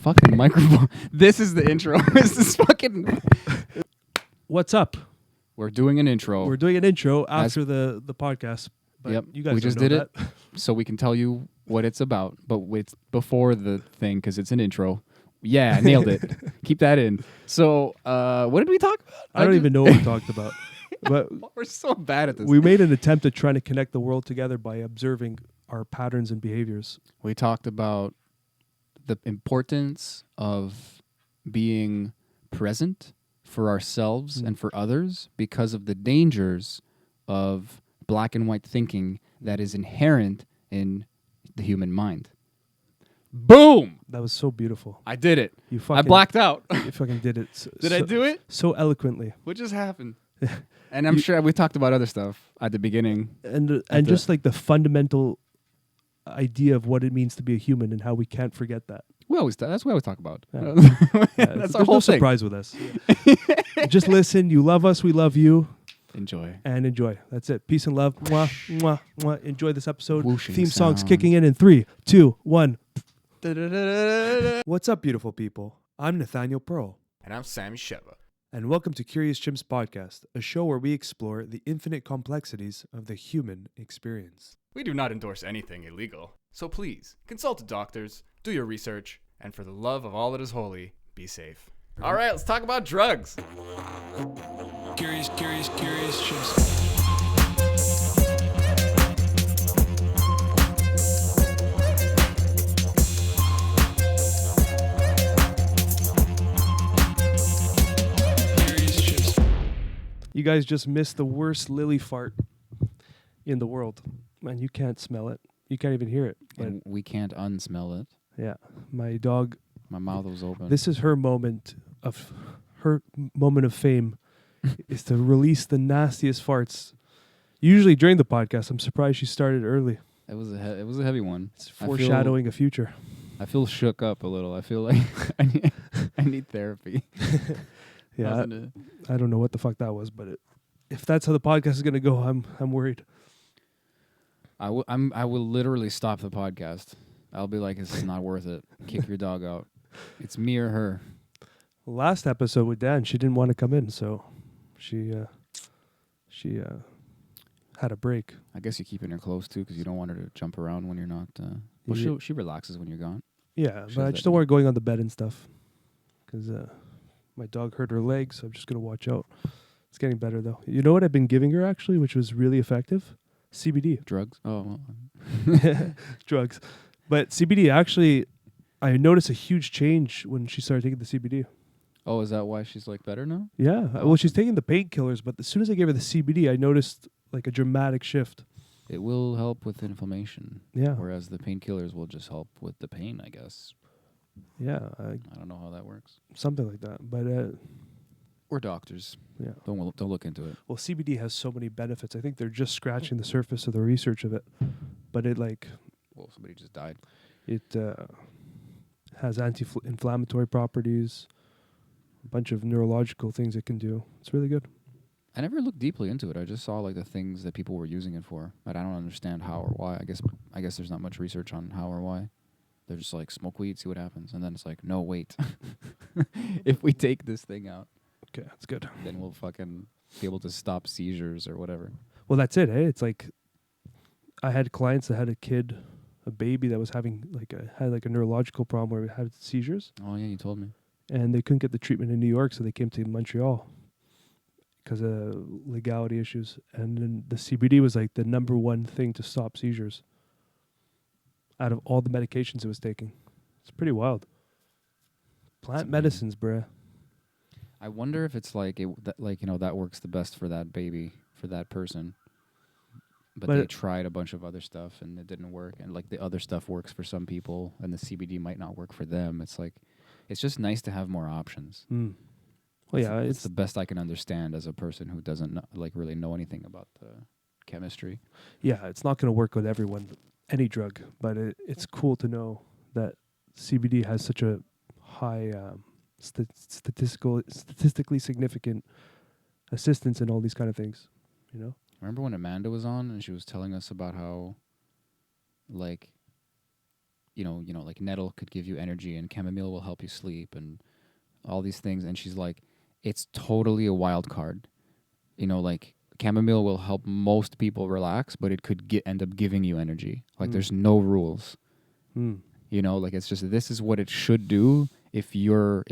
fucking microphone. This is the intro. This is fucking. What's up? We're doing an intro. We're doing an intro after the podcast. But yep. You guys we just know did that. it so we can tell you what it's about. But it's before the thing because it's an intro. Yeah, nailed it. Keep that in. So, what did we talk about? I don't even know what we talked about. But we're so bad at this. We made an attempt at trying to connect the world together by observing our patterns and behaviors. We talked about the importance of being present for ourselves and for others because of the dangers of black and white thinking that is inherent in the human mind. Boom! That was so beautiful. I did it. I blacked out. You fucking did it. Did I do it? So eloquently. What just happened? And I'm sure we talked about other stuff at the beginning. And just like the fundamental idea of what it means to be a human and how we can't forget that. That's what I always talk about. Yeah. That's our There's whole no thing. surprise with us. Just listen. You love us. We love you. Enjoy. And enjoy. That's it. Peace and love. Mwah, mwah, mwah. Enjoy this episode. Whooshing Theme songs sound. kicking in 3, 2, 1. What's up, beautiful people? I'm Nathaniel Pearl. And I'm Sami Sheva. And welcome to Curious Chimps Podcast, a show where we explore the infinite complexities of the human experience. We do not endorse anything illegal, so please consult doctors, do your research, and for the love of all that is holy, be safe. All right, let's talk about drugs. Curious Chimps. You guys just missed the worst lily fart in the world. Man, you can't smell it. You can't even hear it. But And we can't unsmell it. yeah, my dog, My mouth was open. this is her moment of fame is to release the nastiest farts. Usually during the podcast, I'm surprised she started early. It was a heavy one. It's foreshadowing a future. I feel shook up a little. I feel like I need therapy. Yeah, I don't know what the fuck that was, but if that's how the podcast is gonna go, I'm worried. I will literally stop the podcast. I'll be like, this is not worth it. Kick your dog out. It's me or her. Last episode with Dan, she didn't want to come in, so she had a break. I guess you're keeping her close too, because you don't want her to jump around when you're not. Well, Yeah. she relaxes when you're gone. Yeah, She but has I that just don't want her going on the bed and stuff, because my dog hurt her leg, so I'm just gonna watch out. It's getting better though. You know what I've been giving her actually, which was really effective? CBD. Drugs? Oh, well. Drugs. But CBD actually, I noticed a huge change when she started taking the CBD. Oh, is that why she's like better now? Yeah. Well, she's taking the painkillers, but as soon as I gave her the CBD, I noticed like a dramatic shift. It will help with inflammation. Yeah. Whereas the painkillers will just help with the pain, I guess. Yeah. I don't know how that works. Something like that. But We're doctors. yeah. Don't look into it. Well, CBD has so many benefits. I think they're just scratching the surface of the research of it. But it Well, somebody just died. it has anti-inflammatory properties, a bunch of neurological things it can do. It's really good. I never looked deeply into it. I just saw like the things that people were using it for, but I don't understand how or why. I guess there's not much research on how or why. They're just like smoke weed, see what happens, and then it's like, no, wait. If we take this thing out, Okay, that's good. then we'll fucking be able to stop seizures or whatever. Well, that's it. Hey, it's like I had clients that had a baby that was having had a neurological problem where it had seizures, Oh yeah, you told me. and they couldn't get the treatment in New York, so they came to Montreal because of legality issues. And then the CBD was like the number one thing to stop seizures out of all the medications it was taking. It's pretty wild. Plant medicines, bruh. I wonder if it's like that works the best for that baby, for that person. But they tried a bunch of other stuff and it didn't work, and like the other stuff works for some people and the CBD might not work for them. It's like it's just nice to have more options. Mm. Well, yeah, It's the best I can understand as a person who doesn't really know anything about chemistry. yeah, it's not going to work with everyone, any drug, but it's cool to know that CBD has such a high statistically significant assistance in all these kind of things, you know? Remember when Amanda was on and she was telling us about how, like, like nettle could give you energy and chamomile will help you sleep and all these things. And she's like, it's totally a wild card. Like chamomile will help most people relax, but it could end up giving you energy. Like there's no rules. Like it's just, this is what it should do if you're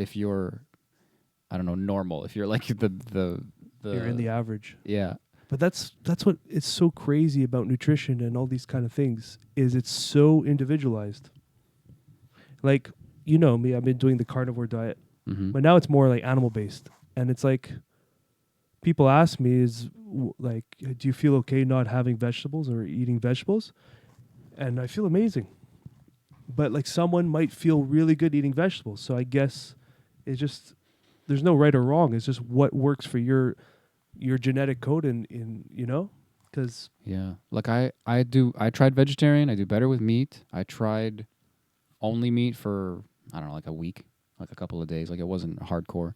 I don't know, normal. If you're like the You're in the average. Yeah. But that's what it's so crazy about nutrition and all these kind of things, is it's so individualized. Like, me, I've been doing the carnivore diet, but now it's more like animal based. And it's like, people ask me do you feel okay not having vegetables or eating vegetables? And I feel amazing. But like someone might feel really good eating vegetables. So I guess it's just, there's no right or wrong. It's just what works for your genetic code because yeah, like I tried vegetarian. I do better with meat. I tried only meat for I don't know, like a week, like a couple of days. Like it wasn't hardcore,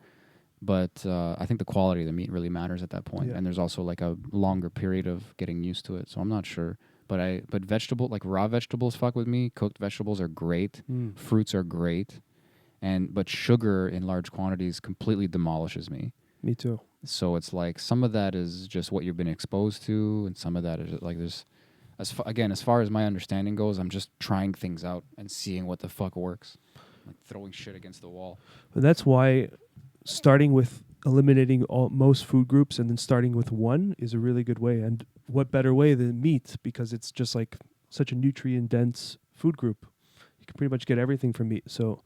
but I think the quality of the meat really matters at that point. And there's also like a longer period of getting used to it. So I'm not sure, but like raw vegetables fuck with me. Cooked vegetables are great. Fruits are great, but sugar in large quantities completely demolishes me. Me too. So it's like some of that is just what you've been exposed to, and some of that is like there's, as far as my understanding goes, I'm just trying things out and seeing what the fuck works, like throwing shit against the wall. But that's why starting with eliminating most food groups and then starting with one is a really good way. And what better way than meat, because it's just like such a nutrient-dense food group. You can pretty much get everything from meat. So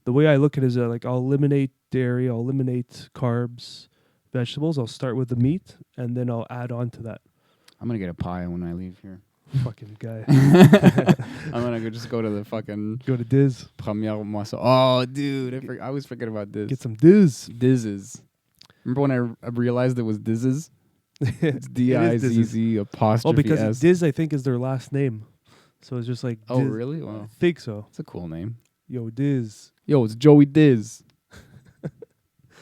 the way I look at it is like I'll eliminate dairy, I'll eliminate carbs, vegetables. I'll start with the meat, and then I'll add on to that. I'm going to get a pie when I leave here. Fucking guy. I'm going to just go to the fucking... Go to Dizz. Première moisson. Oh, dude. I always forget about Dizz. Get some Dizz. Dizzes. Remember when I realized it was Dizzes? It's D-I-Z-Z apostrophe Oh, because S. Dizz, I think, is their last name. So it's just like Oh, Dizz. really? Wow. I think so. It's a cool name. Yo, Dizz. Yo, it's Joey Dizz.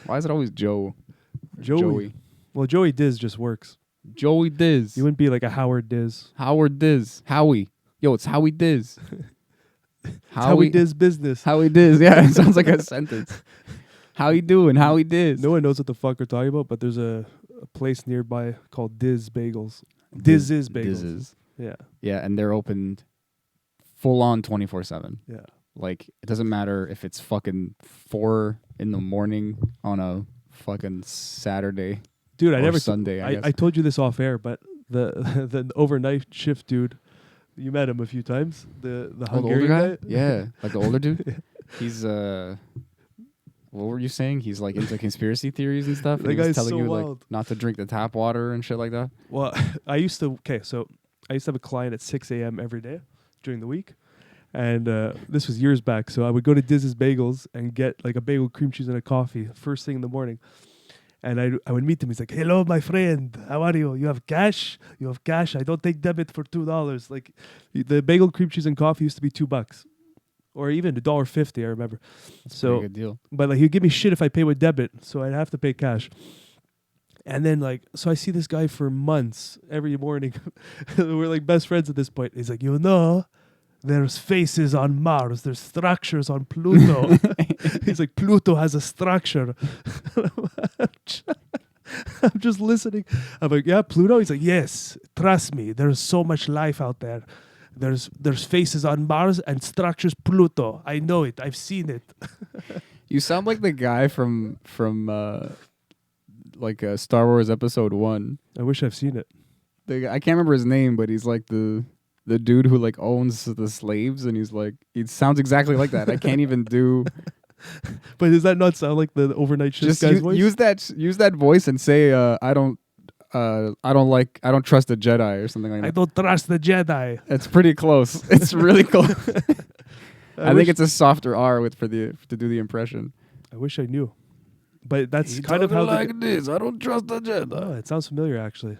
Why is it always Joe? Joey. Well, Joey Dizz just works. Joey Dizz. You wouldn't be like a Howard Dizz. Howard Dizz. Howie. Yo, it's Howie Dizz. Howie Dizz business. Howie Dizz. Yeah, it sounds like a sentence. How you doing? Howie Dizz. No one knows what the fuck we're talking about, but there's a place nearby called Dizz Bagels. Dizz's Bagels. Dizz's. Yeah. Yeah, and they're opened full on 24/7. Yeah. Like, it doesn't matter if it's fucking 4 a.m. on a fucking Saturday. Dude, or Sunday, I guess. I told you this off air, but the overnight shift dude, you met him a few times. The Hungarian older guy? Yeah, like the older dude. He's what were you saying? He's like into conspiracy theories and stuff. That And he was guy's telling so you wild. like not to drink the tap water and shit like that. Well, I used to have a client at 6 a.m. every day during the week. And this was years back. So I would go to Dizz's Bagels and get like a bagel, cream cheese, and a coffee first thing in the morning. And I would meet him. He's like, "Hello, my friend. How are you? You have cash? You have cash? I don't take debit for $2. Like the bagel, cream cheese, and coffee used to be $2. Or even $1.50, I remember. That's so a pretty good deal. But like he'd give me shit if I pay with debit. So I'd have to pay cash. And then so I see this guy for months every morning. We're like best friends at this point. He's like, there's faces on Mars. There's structures on Pluto. He's like, Pluto has a structure. I'm just listening. I'm like, yeah, Pluto? He's like, yes, trust me. There's so much life out there. There's faces on Mars and structures Pluto. I know it. I've seen it. You sound like the guy from Star Wars Episode 1. I wish I've seen it. I can't remember his name, but he's like the dude who like owns the slaves, and he's like, it sounds exactly like that. I can't even do. But does that not sound like the overnight shift Just guy's voice? use that voice and say, I don't trust the Jedi or something like that. I don't trust the Jedi. It's pretty close. It's really close. I think it's a softer R to do the impression. I wish I knew. But that's kind of how this. I don't trust the Jedi. Oh, it sounds familiar actually.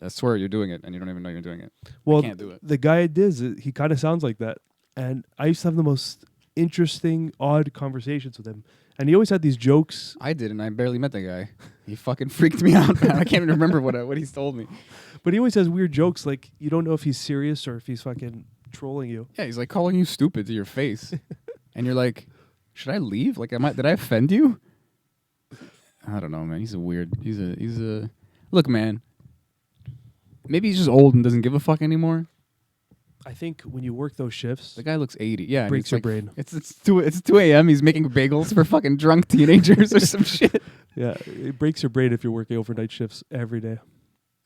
I swear you're doing it, and you don't even know you're doing it. Well, I can't do it. The guy at Dizz, he kind of sounds like that. And I used to have the most interesting, odd conversations with him. And he always had these jokes. I did, and I barely met the guy. He fucking freaked me out, man. I can't even remember what he's told me. But he always has weird jokes. Like, you don't know if he's serious or if he's fucking trolling you. Yeah, he's like calling you stupid to your face. And you're like, should I leave? Like, did I offend you? I don't know, man. He's a look, man. Maybe he's just old and doesn't give a fuck anymore. I think when you work those shifts, The guy looks 80. Yeah, and breaks it's your like, brain. It's 2 a.m. He's making bagels for fucking drunk teenagers or some shit. Yeah, it breaks your brain if you're working overnight shifts every day.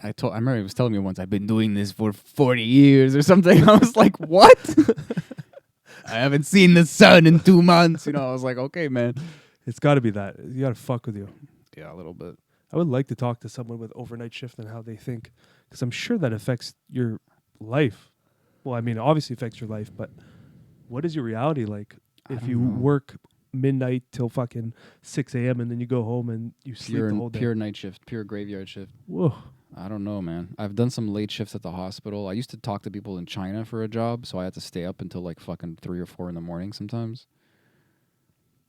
I remember he was telling me once, I've been doing this for 40 years or something. I was like, what? I haven't seen the sun in 2 months. You know, I was like, okay, man. It's got to be that. You got to fuck with you. Yeah, a little bit. I would like to talk to someone with overnight shift and how they think, because I'm sure that affects your life. Well, I mean, obviously affects your life, but what is your reality like if you work midnight till fucking 6 a.m. and then you go home and you sleep the whole day? Pure night shift, pure graveyard shift. Whoa. I don't know, man. I've done some late shifts at the hospital. I used to talk to people in China for a job, so I had to stay up until like fucking 3 or 4 in the morning sometimes.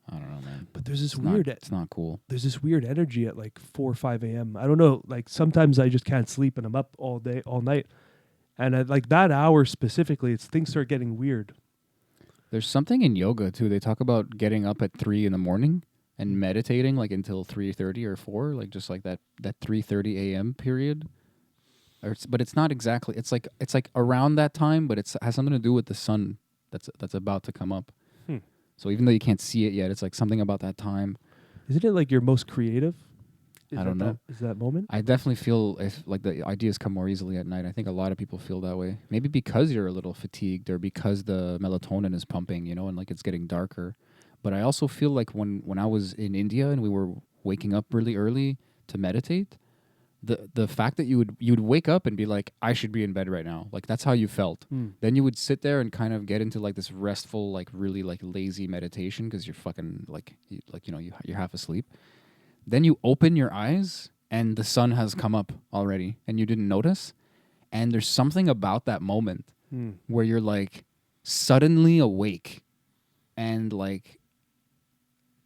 I don't know, man. But there's this It's not cool. There's this weird energy at like 4 or 5 a.m. I don't know. Like sometimes I just can't sleep and I'm up all day, all night. And at like that hour specifically, things start getting weird. There's something in yoga too. They talk about getting up at 3 in the morning and meditating like until 3:30 or 4, like just like that 3:30 a.m. period. But it's not exactly. It's like around that time, but it has something to do with the sun that's about to come up. So even though you can't see it yet, it's like something about that time. Isn't it like your most creative? I don't know. Is that moment? I definitely feel like the ideas come more easily at night. I think a lot of people feel that way. Maybe because you're a little fatigued or because the melatonin is pumping, you know, and like it's getting darker. But I also feel like when I was in India and we were waking up really early to meditate, the fact that you would wake up and be like, I should be in bed right now. Like that's how you felt. Then you would sit there and kind of get into like this restful, like really like lazy meditation because you're fucking you're half asleep. Then you open your eyes and the sun has come up already and you didn't notice. And there's something about that moment where you're like suddenly awake and like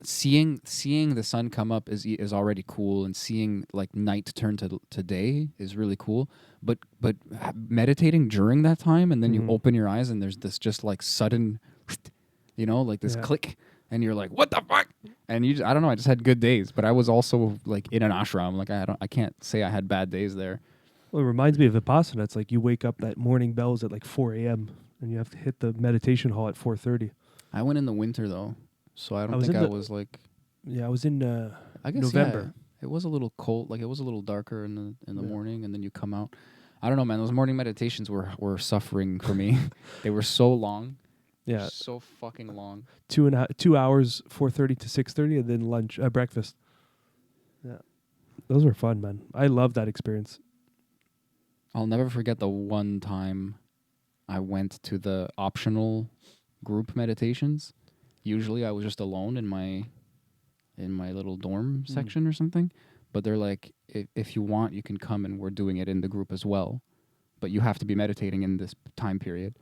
seeing the sun come up is already cool, and seeing like night turn to day is really cool. But meditating during that time and then you open your eyes and there's this just like sudden, you know, like this click. And you're like, what the fuck? And I don't know. I just had good days, but I was also like in an ashram. Like I can't say I had bad days there. Well, it reminds me of Vipassana. It's like you wake up that morning bells at like 4 a.m. and you have to hit the meditation hall at 4:30. I went in the winter though, so I don't think I was like. Yeah, I was in I guess November. Yeah, it was a little cold. Like it was a little darker in the morning, and then you come out. I don't know, man. Those morning meditations were suffering for me. They were so long. Yeah, so fucking long. 2 hours, 4:30 to 6:30, and then lunch, breakfast. Yeah, those were fun, man. I love that experience. I'll never forget the one time I went to the optional group meditations. Usually, I was just alone in my little dorm section or something. But they're like, if you want, you can come, and we're doing it in the group as well. But you have to be meditating in this time period,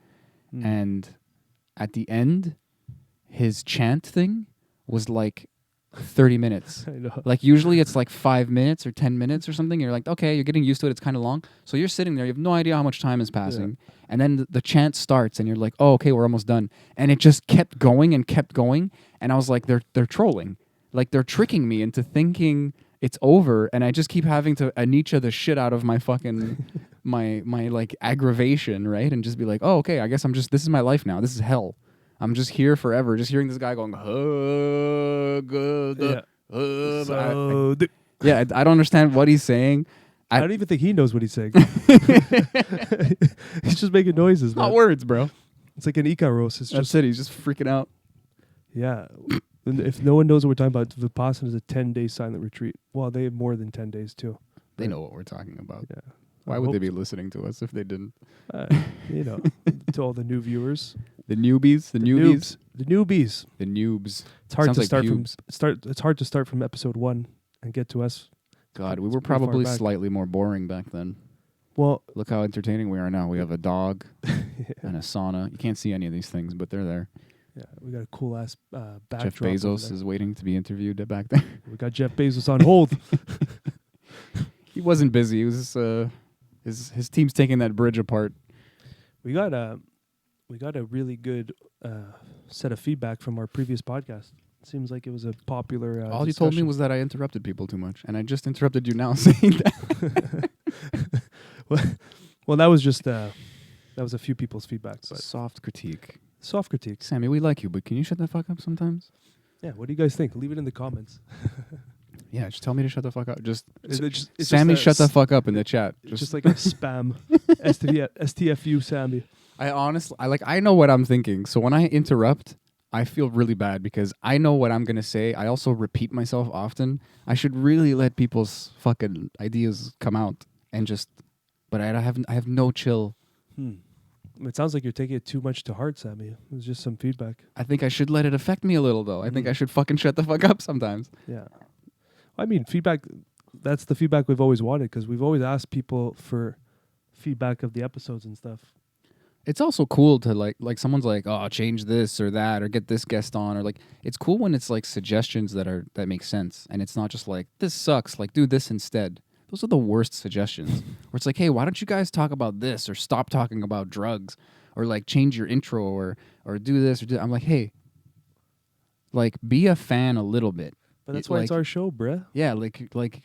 and at the end, his chant thing was like 30 minutes. I know. Like usually it's like 5 minutes or 10 minutes or something. You're like, okay, you're getting used to it. It's kind of long. So you're sitting there. You have no idea how much time is passing. Yeah. And then the chant starts and you're like, oh, okay, we're almost done. And it just kept going and kept going. And I was like, they're trolling. Like they're tricking me into thinking it's over. And I just keep having to Anicca the shit out of my fucking... my like aggravation, right? And just be like, oh, okay, I guess this is my life now. This is hell. I'm just here forever. Just hearing this guy going, I don't understand what he's saying. I don't even think he knows what he's saying. He's just making noises, man. Not words, bro. It's like an Icaros. That's it. He's just freaking out. Yeah. And if no one knows what we're talking about, Vipassana is a 10-day silent retreat. Well, they have more than 10 days, too. They know what we're talking about. Yeah. Why would they be listening to us if they didn't? You know, to all the new viewers, the newbies, the noobs. It's hard to start from episode 1 and get to us. God, we were probably slightly more boring back then. Well, look how entertaining we are now. We have a dog and a sauna. You can't see any of these things, but they're there. Yeah, we got a cool ass backdrop. Jeff Bezos is waiting to be interviewed back there. We got Jeff Bezos on hold. He wasn't busy. He was his team's taking that bridge apart. We got We got a really good set of feedback from our previous podcast. Seems like it was a popular. All you told me was that I interrupted people too much, and I just interrupted you now saying that. well, that was just that was a few people's feedback, but Soft critique. soft critiques. Sammy, we like you, but can you shut the fuck up sometimes? Yeah, what do you guys think? Leave it in the comments. Yeah, just tell me to shut the fuck up. Just It's Sammy, just shut the fuck up in the chat. It's just like a spam. STFU Sammy. I know what I'm thinking. So when I interrupt, I feel really bad because I know what I'm gonna say. I also repeat myself often. I should really let people's fucking ideas come out and just. But I have no chill. It sounds like you're taking it too much to heart, Sammy. It was just some feedback. I think I should let it affect me a little, though. I think I should fucking shut the fuck up sometimes. Yeah. I mean, feedback, that's the feedback we've always wanted because we've always asked people for feedback of the episodes and stuff. It's also cool to like someone's like, oh, change this or that or get this guest on, or like it's cool when it's like suggestions that make sense and it's not just like this sucks, like do this instead. Those are the worst suggestions. Where it's like, hey, why don't you guys talk about this or stop talking about drugs or like change your intro or do this or do. I'm like, hey, like be a fan a little bit. But that's why it's our show, bruh. Yeah, like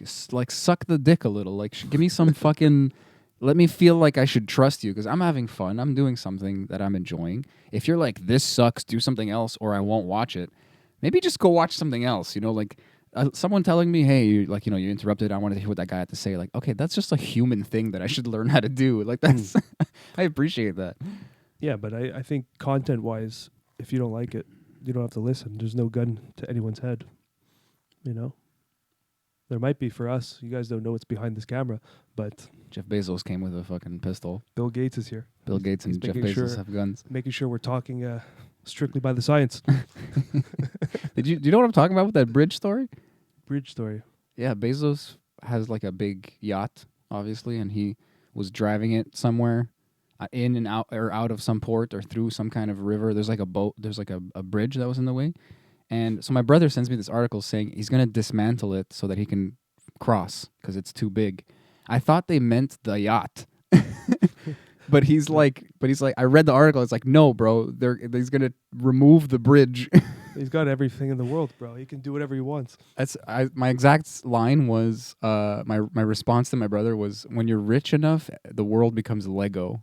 suck the dick a little. Like give me some fucking. Let me feel like I should trust you because I'm having fun. I'm doing something that I'm enjoying. If you're like this sucks, do something else, or I won't watch it. Maybe just go watch something else. You know, like. Someone telling me, hey, you interrupted. I wanted to hear what that guy had to say. Like, okay, that's just a human thing that I should learn how to do. Like, that's I appreciate that. Yeah, but I think content-wise, if you don't like it, you don't have to listen. There's no gun to anyone's head. You know? There might be for us. You guys don't know what's behind this camera, but... Jeff Bezos came with a fucking pistol. Bill Gates is here. Bill Gates and Jeff Bezos have guns. Making sure we're talking strictly by the science. Do you know what I'm talking about with that bridge story? Bridge story. Yeah, Bezos has like a big yacht, obviously, and he was driving it somewhere in and out or out of some port or through some kind of river. There's like a boat. There's like a bridge that was in the way. And so my brother sends me this article saying he's going to dismantle it so that he can cross because it's too big. I thought they meant the yacht. But he's like, I read the article. It's like, no, bro, he's going to remove the bridge. He's got everything in the world, bro. He can do whatever he wants. My exact line was, my response to my brother was, when you're rich enough, the world becomes Lego.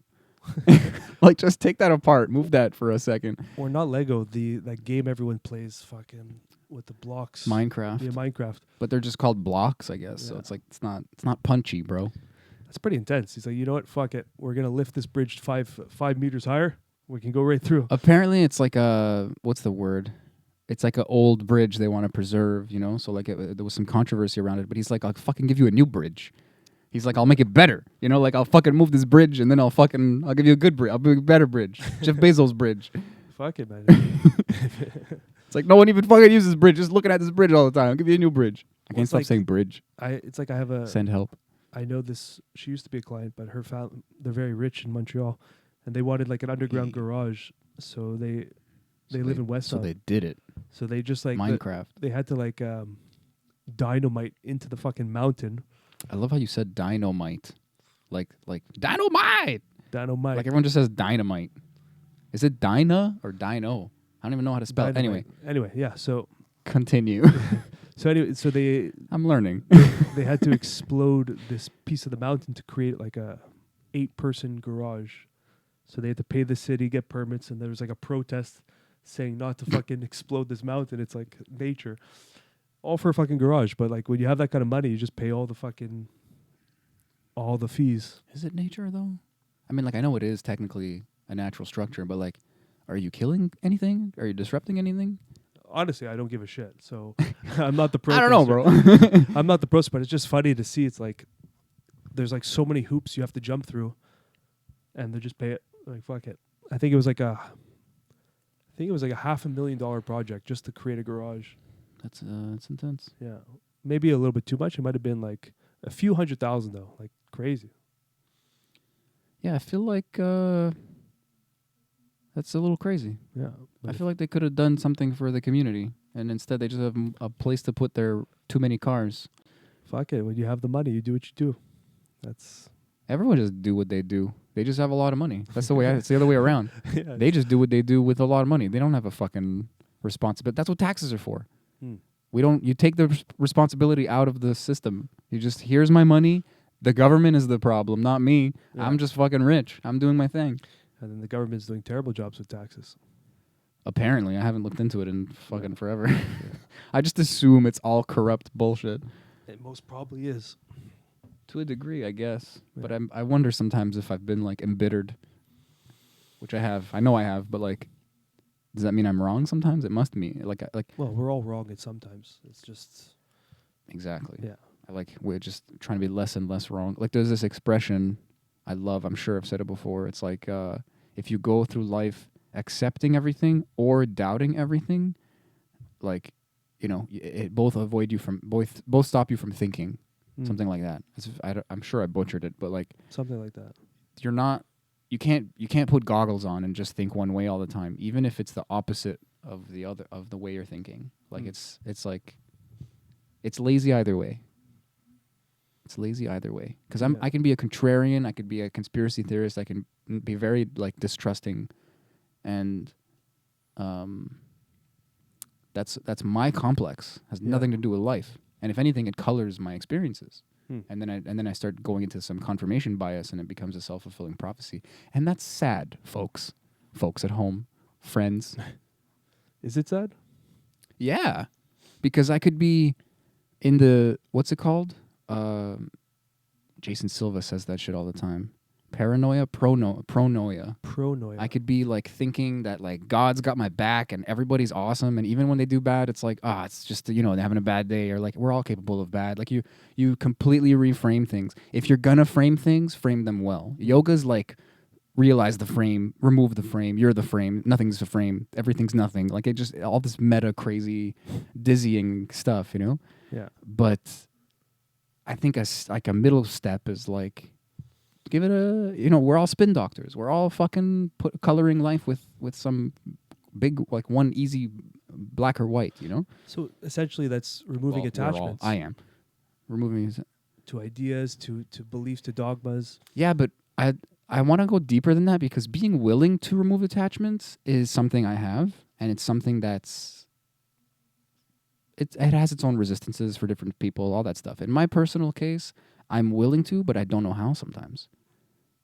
Like, just take that apart. Move that for a second. Or not Lego, that game everyone plays fucking with the blocks. Minecraft. Yeah, Minecraft. But they're just called blocks, I guess. Yeah. So it's like, it's not punchy, bro. That's pretty intense. He's like, you know what? Fuck it. We're going to lift this bridge 5 meters higher. We can go right through. Apparently, it's like what's the word? It's like an old bridge they want to preserve, you know? So like there was some controversy around it, but he's like, I'll fucking give you a new bridge. He's like, I'll make it better. You know, like I'll fucking move this bridge and then I'll give you a good bridge. I'll give you a better bridge. Jeff Bezos bridge. Fuck it, man. It's like no one even fucking uses bridge. Just looking at this bridge all the time. I'll give you a new bridge. I can't stop saying bridge. It's like I have a... Send help. I know this. She used to be a client, but her family, they're very rich in Montreal. And they wanted like an underground garage. So they live in West. So they did it. So they just like... Minecraft. They had to like dynamite into the fucking mountain. I love how you said dynamite. Like dynamite! Dynamite. Like everyone just says dynamite. Is it dyna or dino? I don't even know how to spell it. Anyway, yeah, so... Continue. So they... I'm learning. They had to explode this piece of the mountain to create like a 8-person garage. So they had to pay the city, get permits, and there was like a protest saying not to fucking explode this mountain. It's like nature. All for a fucking garage. But like when you have that kind of money, you just pay all the fees. Is it nature though? I mean, like I know it is technically a natural structure, but like, are you killing anything? Are you disrupting anything? Honestly, I don't give a shit. So I'm not the pro. I don't know, bro. I'm not the pro, but it's just funny to see. It's like there's like so many hoops you have to jump through, and they just pay it. Like fuck it. I think it was like a $500,000 project just to create a garage. That's intense. Yeah, maybe a little bit too much. It might have been like a few $100,000 though, like crazy. Yeah, I feel like that's a little crazy. Yeah, I feel like they could have done something for the community, and instead they just have a place to put their too many cars. Fuck it. When you have the money, you do what you do. Everyone just do what they do. They just have a lot of money. That's the way. It's the other way around. Yeah. They just do what they do with a lot of money. They don't have a fucking responsibility. That's what taxes are for. Hmm. You take the responsibility out of the system. You just, here's my money. The government is the problem, not me. Yeah. I'm just fucking rich. I'm doing my thing. And then the government's doing terrible jobs with taxes. Apparently, I haven't looked into it in fucking forever. I just assume it's all corrupt bullshit. It most probably is. To a degree, I guess. Yeah. But I wonder sometimes if I've been like embittered, which I have. I know I have, but like, does that mean I'm wrong sometimes? It must mean like. Well, we're all wrong at sometimes. It's just Exactly. yeah. We're just trying to be less and less wrong. Like there's this expression I love. I'm sure I've said it before. It's like if you go through life accepting everything or doubting everything, like, you know, it both avoid you from both stop you from thinking. Something like that. I'm sure I butchered it, but like something like that. You can't put goggles on and just think one way all the time, even if it's the opposite of the way you're thinking. Like it's like it's lazy either way. It's lazy either way. Because I can be a contrarian, I could be a conspiracy theorist, I can be very like distrusting, and that's my complex. Has nothing to do with life. And if anything, it colors my experiences. And then I start going into some confirmation bias, and it becomes a self-fulfilling prophecy. And that's sad, folks. Folks at home, friends. Is it sad? Yeah. Because I could be in the, what's it called? Jason Silva says that shit all the time. Paranoia, pronoia. Pronoia. I could be like thinking that like God's got my back and everybody's awesome, and even when they do bad, it's like, it's just, you know, they're having a bad day, or like we're all capable of bad. Like you completely reframe things. If you're gonna frame things, frame them well. Yoga's like realize the frame, remove the frame, you're the frame, nothing's a frame, everything's nothing. Like it just all this meta crazy dizzying stuff, you know? Yeah. But I think a middle step is like, give it a, you know, we're all spin doctors. We're all fucking coloring life with some big, like one easy black or white, you know? So essentially that's removing attachments. I am. Removing to ideas, to beliefs, to dogmas. Yeah, but I want to go deeper than that, because being willing to remove attachments is something I have, and it's something that's it has its own resistances for different people, all that stuff. In my personal case, I'm willing to, but I don't know how sometimes.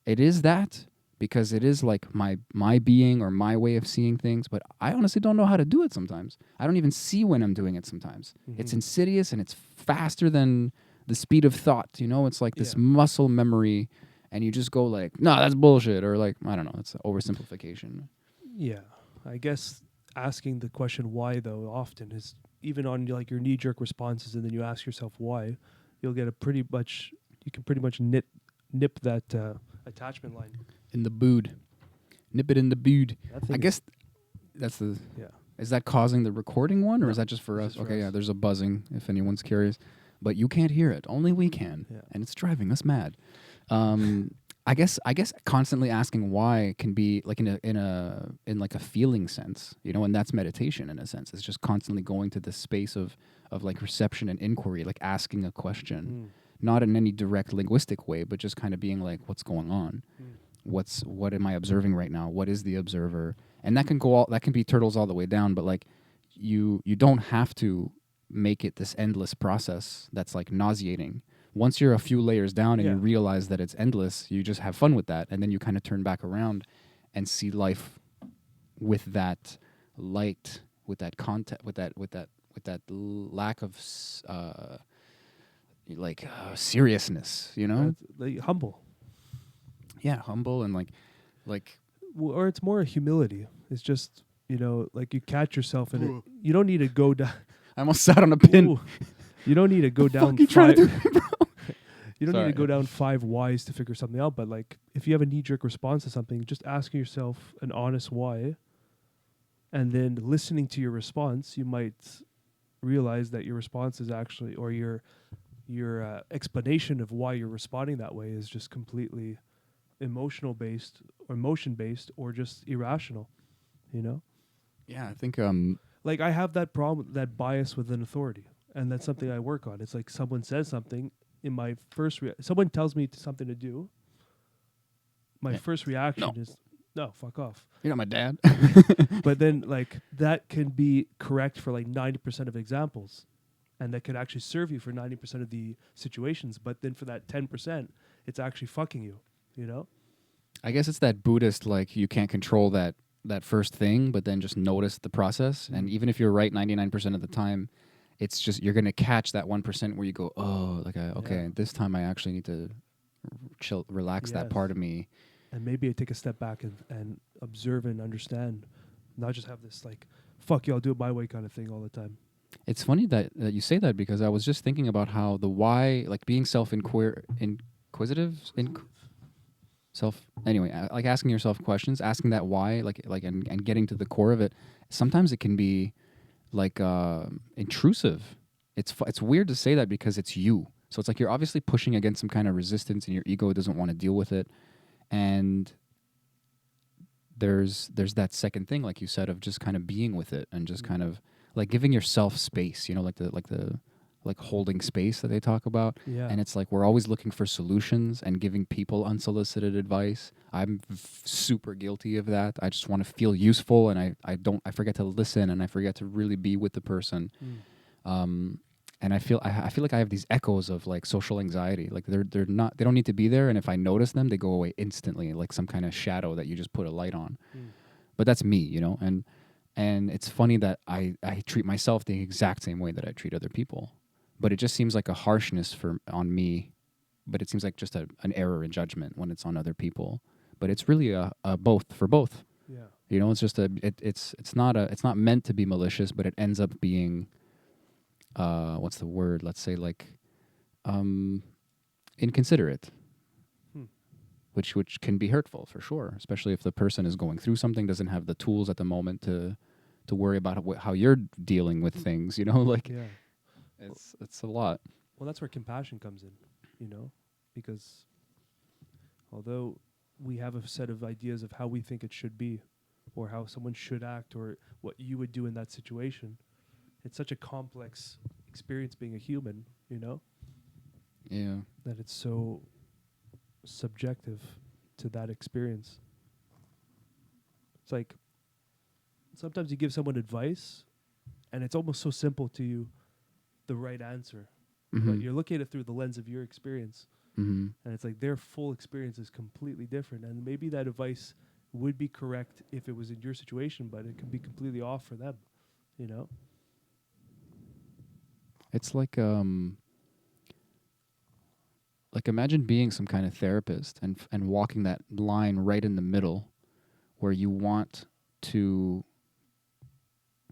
It is that, because it is like my being or my way of seeing things, but I honestly don't know how to do it sometimes. I don't even see when I'm doing it sometimes. Mm-hmm. It's insidious, and it's faster than the speed of thought, you know? It's like this muscle memory, and you just go like, no, that's bullshit, or like, I don't know, it's oversimplification. Yeah. I guess asking the question why, though, often is, even on like your knee-jerk responses, and then you ask yourself why, you'll get you can pretty much nip that attachment line. In the bood. Nip it in the bood. I guess that's the... Yeah. Is that causing the recording one, or No, is that just for us? for Okay, us. yeah, there's a buzzing, if anyone's curious. But you can't hear it. Only we can. Yeah. And it's driving us mad. I guess constantly asking why can be like in like a feeling sense, you know, and that's meditation in a sense. It's just constantly going to this space of like reception and inquiry, like asking a question, not in any direct linguistic way, but just kind of being like, what's going on? What am I observing right now? What is the observer? And that can be turtles all the way down, but like you don't have to make it this endless process that's like nauseating. Once you're a few layers down and you realize that it's endless, you just have fun with that, and then you kind of turn back around and see life with that light, with that content, with that lack of seriousness, you know? Like humble. Yeah, humble and like Or it's more humility. It's just, you know, like you catch yourself in it. You don't need to go down. I almost sat on a pin. Ooh. You don't need to go down. You trying to do, bro? You don't Sorry. need to go down 5 whys to figure something out. But like, if you have a knee-jerk response to something, just asking yourself an honest why, and then listening to your response, you might realize that your response is actually, or your explanation of why you're responding that way is just completely emotion-based, or just irrational. You know? Yeah, I think Like I have that problem, that bias with an authority, and that's something I work on. It's like someone says something in my first, someone tells me something to do, my first reaction No. is, no, fuck off. You're not my dad. But then, like, that can be correct for like 90% of examples, and that could actually serve you for 90% of the situations. But then for that 10%, it's actually fucking you. You know? I guess it's that Buddhist, like, you can't control that first thing, but then just notice the process. And even if you're right 99% of the time, it's just you're gonna catch that 1% where you go, oh, like, okay, this time I actually need to chill, relax that part of me. And maybe I take a step back and observe and understand, not just have this like, fuck you, I'll do it my way kind of thing all the time. It's funny that you say that, because I was just thinking about how the why, like being anyway, like asking yourself questions, asking that why, like and getting to the core of it. Sometimes it can be like intrusive. It's weird to say that because it's you. So it's like you're obviously pushing against some kind of resistance, and your ego doesn't want to deal with it. And there's that second thing, like you said, of just kind of being with it and just kind of like giving yourself space, you know, like holding space that they talk about. Yeah. And it's like we're always looking for solutions and giving people unsolicited advice. I'm super guilty of that. I just want to feel useful, and I forget to listen, and I forget to really be with the person. And I feel like I have these echoes of like social anxiety. Like they don't need to be there, and if I notice them, they go away instantly, like some kind of shadow that you just put a light on. But that's me, you know. And it's funny that I treat myself the exact same way that I treat other people, but it just seems like a harshness on me. But it seems like just an error in judgment when it's on other people. But it's really a both for both. Yeah. You know, it's just it's not meant to be malicious, but it ends up being. What's the word? Let's say like inconsiderate, which can be hurtful for sure, especially if the person is going through something, doesn't have the tools at the moment to worry about how you're dealing with things, you know, like it's a lot. Well, that's where compassion comes in, you know, because although we have a set of ideas of how we think it should be, or how someone should act, or what you would do in that situation, it's such a complex experience being a human, you know? Yeah. That it's so subjective to that experience. It's like sometimes you give someone advice and it's almost so simple to you, the right answer. But you're looking at it through the lens of your experience. And it's like their full experience is completely different. And maybe that advice would be correct if it was in your situation, but it can be completely off for them, you know? It's like imagine being some kind of therapist and walking that line right in the middle where you want to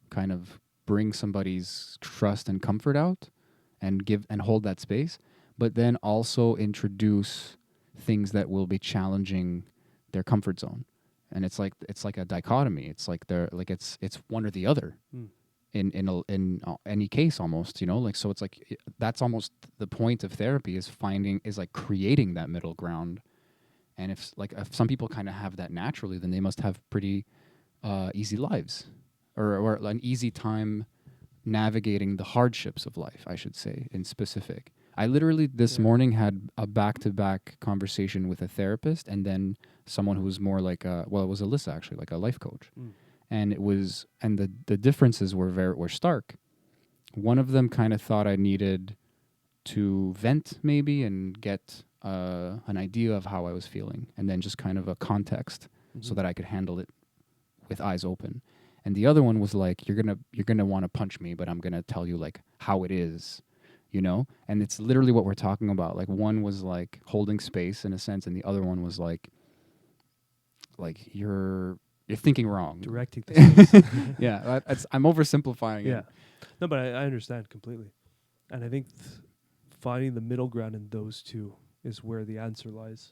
kind of bring somebody's trust and comfort out and give and hold that space, but then also introduce things that will be challenging their comfort zone. And it's like a dichotomy. It's like it's one or the other. In any case, almost, you know, like, so it's like that's almost the point of therapy, is like creating that middle ground. And if some people kind of have that naturally, then they must have pretty easy lives, or an easy time navigating the hardships of life, I should say, in specific. I literally this morning had a back-to-back conversation with a therapist, and then someone who was more like it was Alyssa, actually, like a life coach. And the differences were stark. One of them kind of thought I needed to vent maybe and get an idea of how I was feeling, and then just kind of a context so that I could handle it with eyes open. And the other one was like, you're gonna want to punch me, but I'm gonna tell you like how it is, you know. And it's literally what we're talking about. Like, one was like holding space in a sense, and the other one was like you're thinking wrong. Directing things. Yeah, I'm oversimplifying it. No, but I understand completely. And I think finding the middle ground in those two is where the answer lies.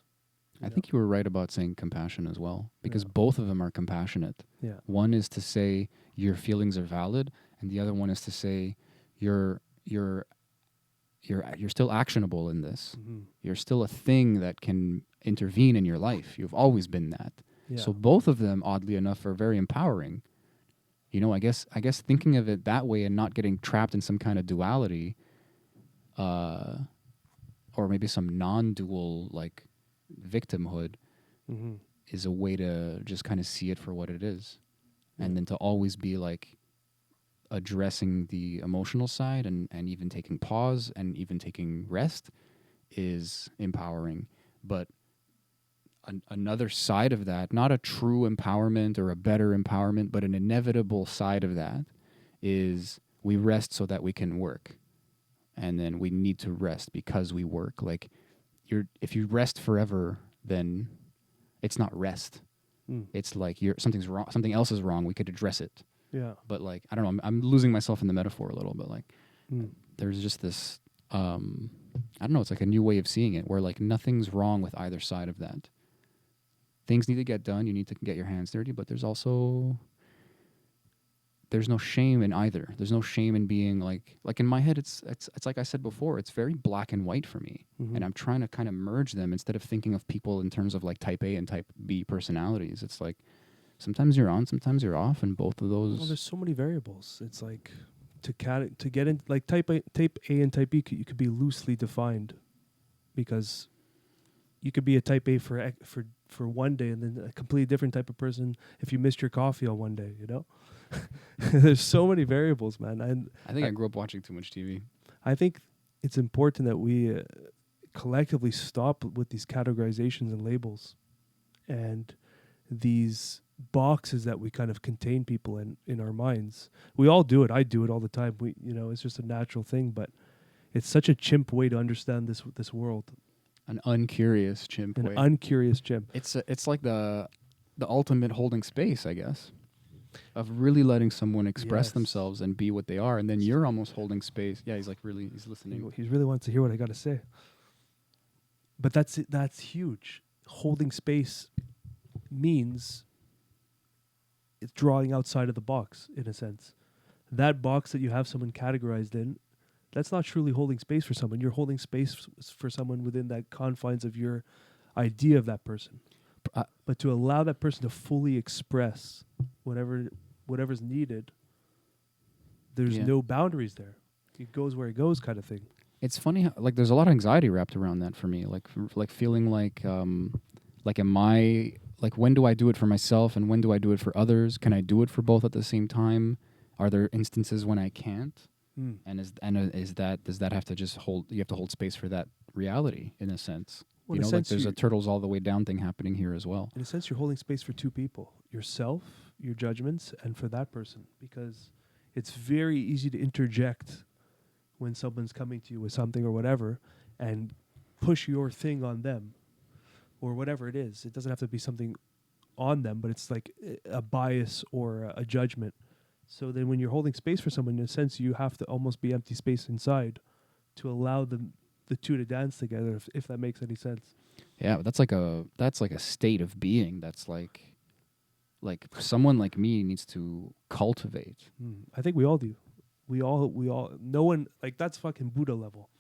I think you were right about saying compassion as well, because both of them are compassionate. Yeah. One is to say your feelings are valid, and the other one is to say you're still actionable in this. You're still a thing that can intervene in your life. You've always been that. Yeah. So both of them, oddly enough, are very empowering. You know, I guess thinking of it that way and not getting trapped in some kind of duality, or maybe some non-dual like victimhood, Mm-hmm. is a way to just kind of see it for what it is. Yeah. And then to always be like addressing the emotional side and even taking pause and even taking rest is empowering. But another side of that, not a true empowerment or a better empowerment, but an inevitable side of that is we rest so that we can work. And then we need to rest because we work. Like if you rest forever, then it's not rest. Mm. It's like something's wrong. Something else is wrong. We could address it. Yeah. But like, I don't know. I'm losing myself in the metaphor a little bit. Like Mm. there's just this, I don't know. It's like a new way of seeing it where like nothing's wrong with either side of that. Things need to get done. You need to get your hands dirty, but there's no shame in either. There's no shame in being like in my head, it's like I said before, it's very black and white for me. Mm-hmm. And I'm trying to kind of merge them instead of thinking of people in terms of like type A and type B personalities. It's like sometimes you're on, sometimes you're off, and both of those. Well, there's so many variables. It's like to get in like type A and type B. You could be loosely defined because you could be a type A for one day and then a completely different type of person if you missed your coffee on one day. You know, there's so many variables, man. And I think I grew up watching too much TV. I think it's important that we collectively stop with these categorizations and labels and these boxes that we kind of contain people in our minds. We all do it. I do it all the time. It's just a natural thing, but it's such a chimp way to understand this world. An uncurious chimp An way. uncurious chimp. It's like the ultimate holding space, I guess, of really letting someone express Yes. themselves and be what they are, and then you're almost holding space. Yeah, he's listening. He really wants to hear what I got to say. But that's it. That's huge. Holding space means it's drawing outside of the box, in a sense. That box that you have someone categorized in, that's not truly holding space for someone. You're holding space for someone within that confines of your idea of that person. But to allow that person to fully express whatever's needed, there's no boundaries there. It goes where it goes, kind of thing. It's funny how, like, there's a lot of anxiety wrapped around that for me. Like feeling like am I, like, when do I do it for myself and when do I do it for others? Can I do it for both at the same time? Are there instances when I can't? Mm. Does that have to just hold? You have to hold space for that reality in a sense. Well, You in a know, like sense, there's a turtles all the way down thing happening here as well. In a sense, you're holding space for two people: yourself, your judgments, and for that person. Because it's very easy to interject when someone's coming to you with something or whatever, and push your thing on them, or whatever it is. It doesn't have to be something on them, but it's like a bias or a judgment. So then when you're holding space for someone, in a sense, you have to almost be empty space inside to allow the two to dance together, if that makes any sense. Yeah, but that's like a state of being. That's like someone like me needs to cultivate. I think we all do. We all, no one, like, that's fucking Buddha level,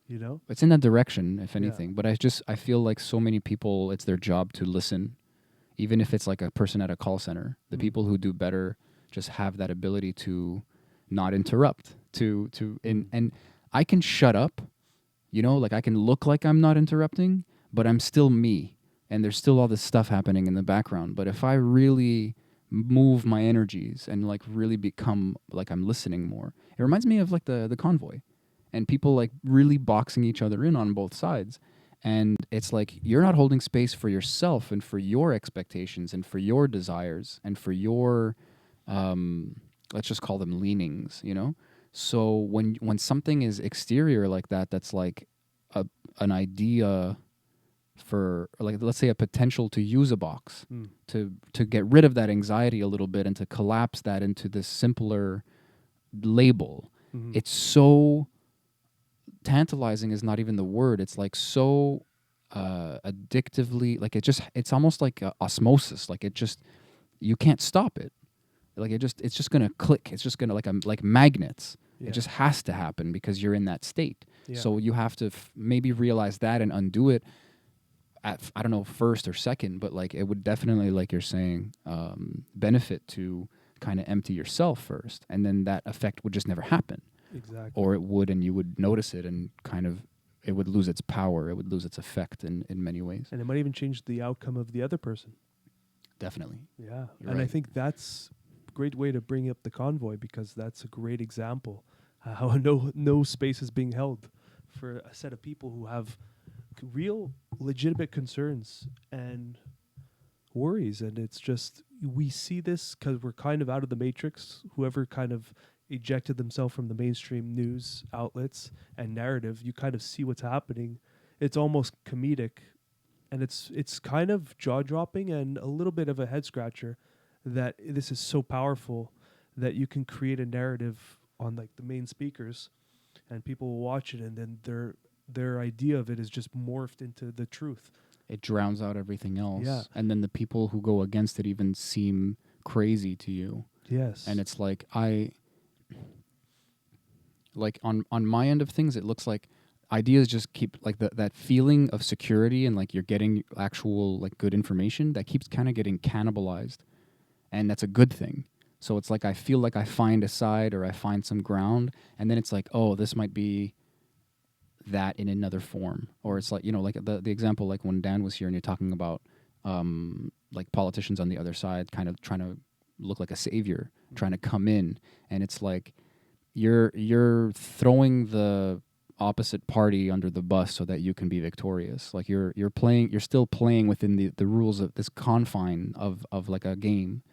you know? It's in that direction, if Yeah. anything. But I feel like so many people, it's their job to listen, even if it's like a person at a call center. The people who do better just have that ability to not interrupt. And I can shut up, you know, like I can look like I'm not interrupting, but I'm still me, and there's still all this stuff happening in the background. But if I really move my energies and like really become like I'm listening more, it reminds me of like the Convoy, and people like really boxing each other in on both sides. And it's like you're not holding space for yourself and for your expectations and for your desires and for your let's just call them leanings, you know? So when something is exterior like that, that's like an idea for, like, let's say a potential to use a box, to get rid of that anxiety a little bit and to collapse that into this simpler label. It's so tantalizing is not even the word. It's like so addictively, like it's almost like osmosis. Like you can't stop it. Like it's just gonna click. It's just gonna like magnets. Yeah. It just has to happen because you're in that state. Yeah. So you have to maybe realize that and undo it at, I don't know, first or second, but like it would definitely, like you're saying, benefit to kind of empty yourself first, and then that effect would just never happen. Exactly. Or it would, and you would notice it and kind of it would lose its power. It would lose its effect in many ways. And it might even change the outcome of the other person. Definitely. Yeah. You're And I right. think that's a great way to bring up the convoy, because that's a great example how no space is being held for a set of people who have real legitimate concerns and worries. And it's just, we see this because we're kind of out of the matrix. Whoever kind of ejected themselves from the mainstream news outlets and narrative, you kind of see what's happening. It's almost comedic, and it's kind of jaw-dropping and a little bit of a head-scratcher that this is so powerful that you can create a narrative on like the main speakers, and people will watch it, and then their idea of it is just morphed into the truth. It drowns out everything else. Yeah. And then the people who go against it even seem crazy to you. Yes. And it's like on my end of things, it looks like ideas just keep like that feeling of security and like you're getting actual like good information that keeps kind of getting cannibalized, and that's a good thing. So it's like I feel like I find a side or I find some ground, and then it's like, oh, this might be that in another form. Or it's like, you know, like the example, like when Dan was here and you're talking about like politicians on the other side kind of trying to look like a savior, trying to come in, and it's like you're throwing the opposite party under the bus so that you can be victorious. Like you're still playing within the rules of this confine of like a game.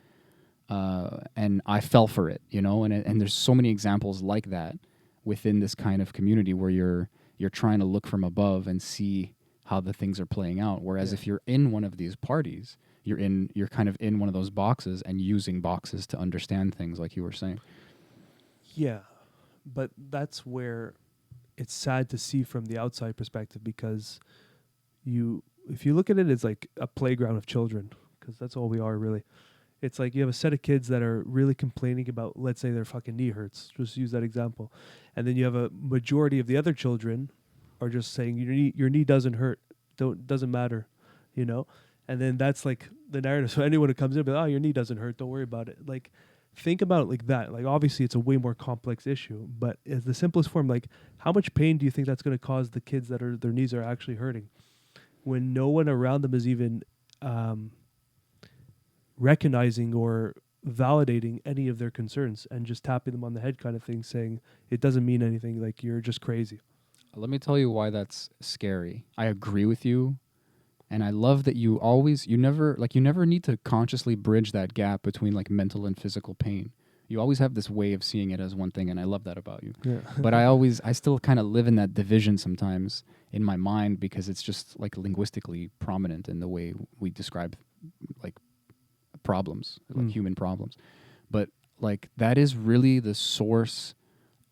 And I fell for it, you know, and there's so many examples like that within this kind of community where you're trying to look from above and see how the things are playing out. Whereas if you're in one of these parties, you're kind of in one of those boxes and using boxes to understand things, like you were saying. Yeah, but that's where it's sad to see from the outside perspective, because if you look at it as like a playground of children, because that's all we are really. It's like you have a set of kids that are really complaining about, let's say their fucking knee hurts. Just use that example. And then you have a majority of the other children are just saying your knee doesn't hurt. Doesn't matter, you know? And then that's like the narrative. So anyone who comes in, oh, your knee doesn't hurt, don't worry about it. Like, think about it like that. Like, obviously it's a way more complex issue, but as the simplest form, like, how much pain do you think that's going to cause the kids that their knees are actually hurting when no one around them is even recognizing or validating any of their concerns, and just tapping them on the head kind of thing, saying it doesn't mean anything, like you're just crazy. Let me tell you why that's scary. I agree with you, and I love that you never need to consciously bridge that gap between like mental and physical pain. You always have this way of seeing it as one thing, and I love that about you. Yeah. But I still kind of live in that division sometimes in my mind, because it's just like linguistically prominent in the way we describe like problems, like human problems. But like that is really the source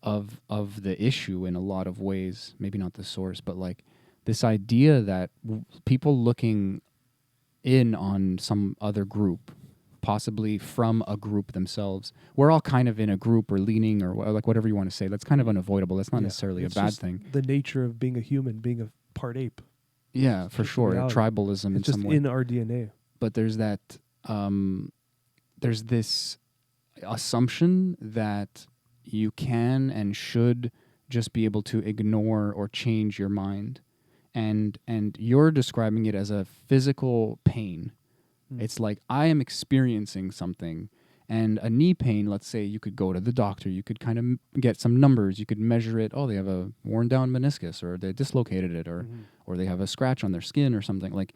of the issue in a lot of ways. Maybe not the source, but like this idea that people looking in on some other group, possibly from a group themselves, we're all kind of in a group or leaning or like whatever you want to say. That's kind of unavoidable. That's not necessarily a bad just thing. The nature of being a human, being a part ape. Yeah, for sure. Reality. Tribalism It's in just some way. in our DNA. But there's that there's this assumption that you can and should just be able to ignore or change your mind, and you're describing it as a physical pain. It's like I am experiencing something, and a knee pain, let's say you could go to the doctor, you could kind of get some numbers, you could measure it. Oh, they have a worn down meniscus, or they dislocated it, or they have a scratch on their skin or something. Like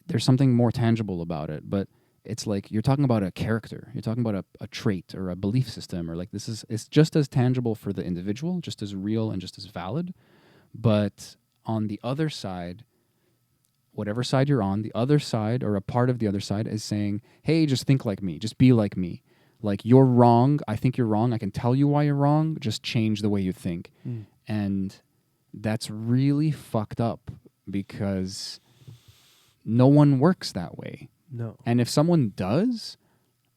there's something more tangible about it. But it's like you're talking about a character, you're talking about a trait or a belief system, or like it's just as tangible for the individual, just as real and just as valid. But on the other side, whatever side you're on, the other side or a part of the other side is saying, hey, just think like me, just be like me. Like, you're wrong, I think you're wrong, I can tell you why you're wrong, just change the way you think. And that's really fucked up, because no one works that way. No. And if someone does,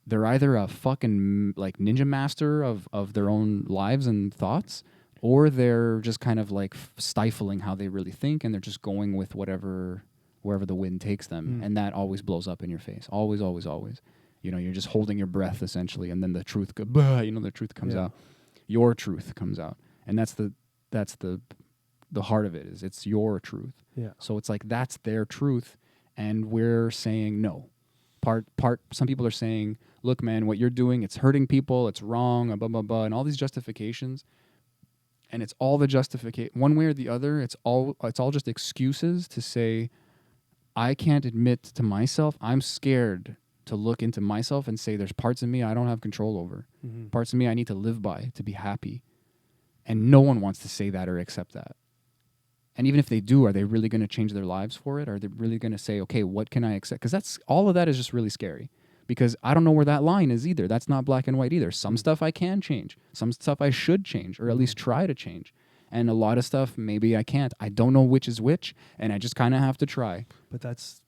they're either a fucking like ninja master of their own lives and thoughts, or they're just kind of like stifling how they really think, and they're just going with wherever the wind takes them. And that always blows up in your face. Always, always, always. You know, you're just holding your breath essentially, and then the truth the truth comes out. Your truth comes out. And that's the the heart of it is. It's your truth. Yeah. So it's like that's their truth, and we're saying no. Some people are saying, look, man, what you're doing, it's hurting people, it's wrong, blah blah blah, and all these justifications. And it's all the justification, one way or the other. It's all just excuses to say, I can't admit to myself. I'm scared to look into myself and say, there's parts of me I don't have control over, parts of me I need to live by to be happy, and no one wants to say that or accept that. And even if they do, are they really going to change their lives for it? Are they really going to say, okay, what can I accept? Because that's all of that is just really scary. Because I don't know where that line is either. That's not black and white either. Some stuff I can change. Some stuff I should change, or at least try to change. And a lot of stuff maybe I can't. I don't know which is which, and I just kind of have to try. But that's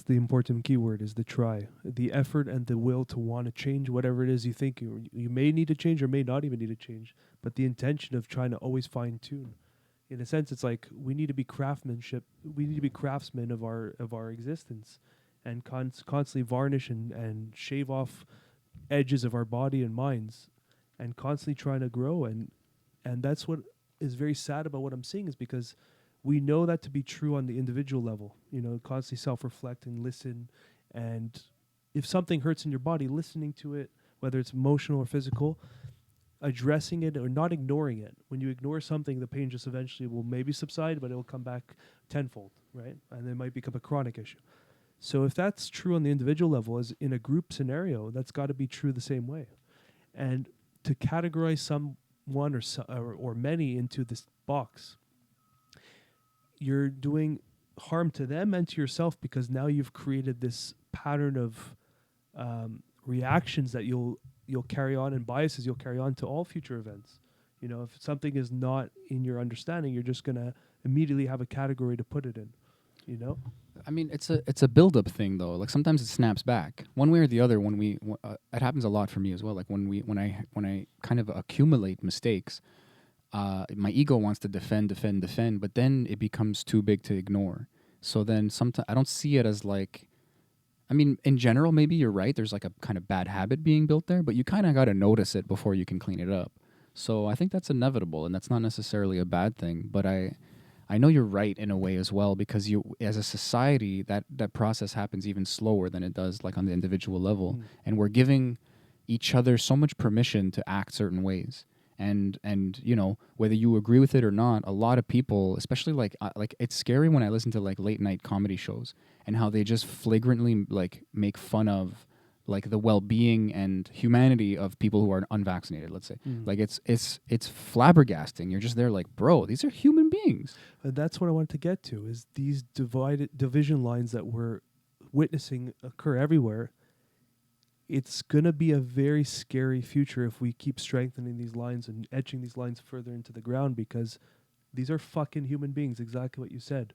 the important keyword, is the try. The effort and the will to want to change whatever it is you think you may need to change or may not even need to change. But the intention of trying to always fine tune. In a sense, it's like we need to be craftsmanship. We need to be craftsmen of our existence, and constantly varnish and shave off edges of our body and minds, and constantly trying to grow. And that's what is very sad about what I'm seeing, is because we know that to be true on the individual level. You know, constantly self-reflect and listen. And if something hurts in your body, listening to it, whether it's emotional or physical, addressing it or not ignoring it. When you ignore something, the pain just eventually will maybe subside, but it will come back tenfold, right? And it might become a chronic issue. So if that's true on the individual level, as in a group scenario, that's got to be true the same way. And to categorize someone or many into this box, you're doing harm to them and to yourself, because now you've created this pattern of reactions that you'll carry on, and biases you'll carry on to all future events. You know, if something is not in your understanding, you're just going to immediately have a category to put it in, you know? I mean, it's a build-up thing, though. Like, sometimes it snaps back one way or the other. When it happens a lot for me as well. Like when I kind of accumulate mistakes, my ego wants to defend, but then it becomes too big to ignore. So then sometimes I don't see it as like, I mean, in general, maybe you're right. There's like a kind of bad habit being built there, but you kind of got to notice it before you can clean it up. So I think that's inevitable, and that's not necessarily a bad thing. But I know you're right in a way as well, because you, as a society, that process happens even slower than it does like on the individual level, and we're giving each other so much permission to act certain ways. And you know, whether you agree with it or not, a lot of people, especially like it's scary when I listen to like late night comedy shows and how they just flagrantly like make fun of like the well-being and humanity of people who are unvaccinated, let's say. Like it's flabbergasting. You're just there like, bro, these are human beings. And that's what I wanted to get to, is these division lines that we're witnessing occur everywhere. It's going to be a very scary future if we keep strengthening these lines and etching these lines further into the ground, because these are fucking human beings, exactly what you said.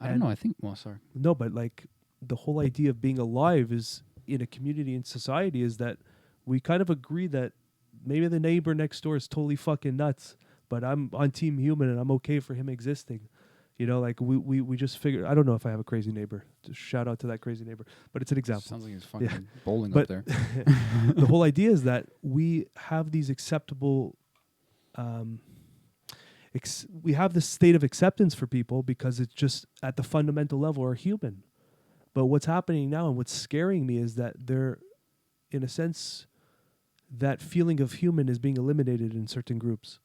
I don't know, I think, well, sorry. No, but like the whole idea of being alive is in a community and society is that we kind of agree that maybe the neighbor next door is totally fucking nuts, but I'm on team human and I'm okay for him existing. You know, like we just figured, I don't know if I have a crazy neighbor. Just shout out to that crazy neighbor. But it's an example. Sounds like he's fucking bowling but up there. The whole idea is that we have these acceptable, we have this state of acceptance for people because it's just at the fundamental level are human. But what's happening now and what's scaring me is that they're, in a sense, that feeling of human is being eliminated in certain groups.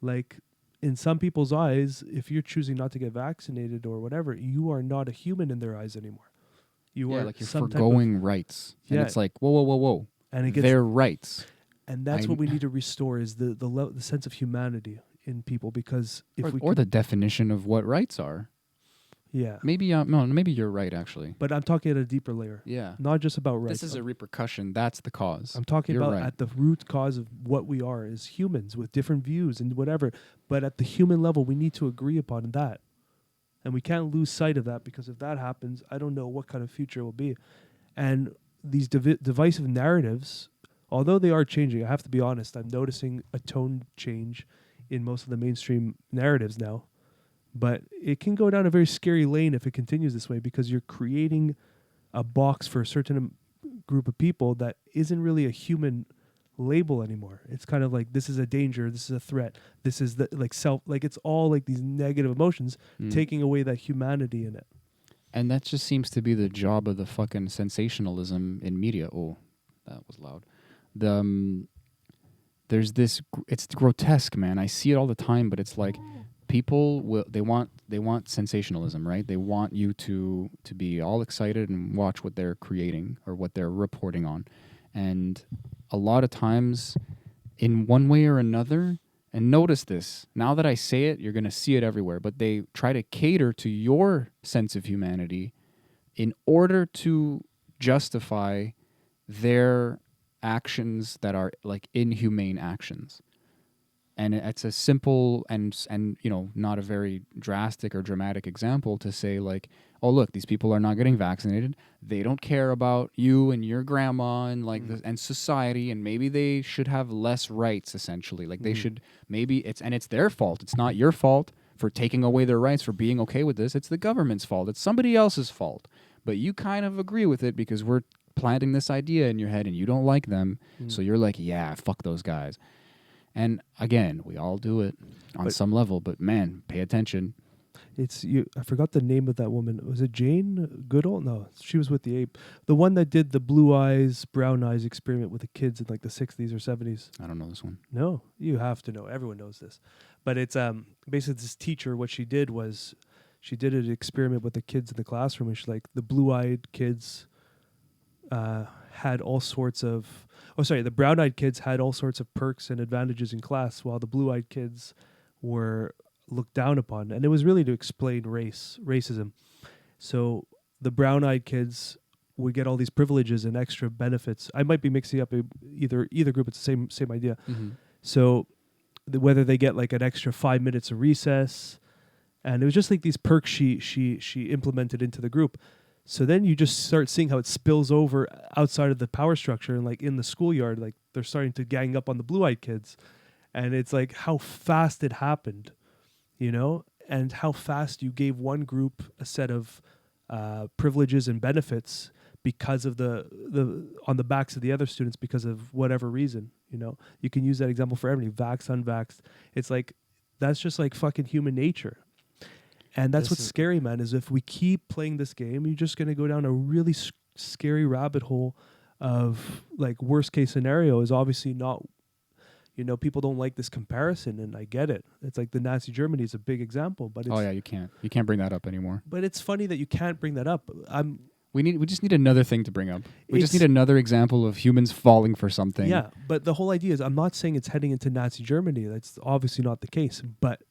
Like, in some people's eyes, if you're choosing not to get vaccinated or whatever, you are not a human in their eyes anymore. You are like you're some foregoing rights. And it's like, whoa. And it gets their rights. And that's what we need to restore, is the sense of humanity in people, because if or the definition of what rights are. Yeah. Maybe maybe you're right, actually. But I'm talking at a deeper layer. Yeah. Not just about rights. This is a repercussion. That's the cause. I'm talking about right. at the root cause of what we are as humans with different views and whatever. But at the human level, we need to agree upon that. And we can't lose sight of that, because if that happens, I don't know what kind of future it will be. And these divisive narratives, although they are changing, I have to be honest, I'm noticing a tone change in most of the mainstream narratives now. But it can go down a very scary lane if it continues this way, because you're creating a box for a certain group of people that isn't really a human label anymore. It's kind of like, this is a danger, this is a threat, this is the like self, like it's all like these negative emotions, taking away that humanity in it. And that just seems to be the job of the fucking sensationalism in media. Oh, that was loud. There's this. It's grotesque, man. I see it all the time, but it's like they want sensationalism, right? They want you to be all excited and watch what they're creating or what they're reporting on, and a lot of times, in one way or another. And notice this. Now that I say it, you're going to see it everywhere. But they try to cater to your sense of humanity in order to justify their actions that are like inhumane actions. And it's a simple and not a very drastic or dramatic example to say like, oh look, these people are not getting vaccinated. They don't care about you and your grandma and like and society, and maybe they should have less rights. Essentially, like they should it's their fault. It's not your fault for taking away their rights for being okay with this. It's the government's fault. It's somebody else's fault. But you kind of agree with it because we're planting this idea in your head and you don't like them, so you're like, yeah, fuck those guys. And again, we all do it on some level, but man, pay attention. It's you. I forgot the name of that woman. Was it Jane Goodall? No, she was with the ape. The one that did the blue eyes, brown eyes experiment with the kids in like the 60s or 70s. I don't know this one. No, you have to know. Everyone knows this. But it's basically this teacher, what she did was she did an experiment with the kids in the classroom, and she like the blue-eyed kids had all sorts of the brown-eyed kids had all sorts of perks and advantages in class, while the blue-eyed kids were looked down upon. And it was really to explain racism. So the brown-eyed kids would get all these privileges and extra benefits. I might be mixing up either group. It's the same idea. Mm-hmm. So whether they get like an extra 5 minutes of recess, and it was just like these perks she implemented into the group. So then you just start seeing how it spills over outside of the power structure, and like in the schoolyard, like they're starting to gang up on the blue-eyed kids. And it's like how fast it happened, and how fast you gave one group a set of privileges and benefits because of the on the backs of the other students because of whatever reason. You can use that example for everything, vaxxed, unvaxxed. It's like, that's just like fucking human nature. And that's what's scary, man, is if we keep playing this game, you're just going to go down a really scary rabbit hole of, like, worst case scenario is obviously not, people don't like this comparison, and I get it. It's like the Nazi Germany is a big example, but it's... Oh, yeah, you can't bring that up anymore. But it's funny that you can't bring that up. We just need another thing to bring up. We just need another example of humans falling for something. Yeah, but the whole idea is, I'm not saying it's heading into Nazi Germany. That's obviously not the case, but...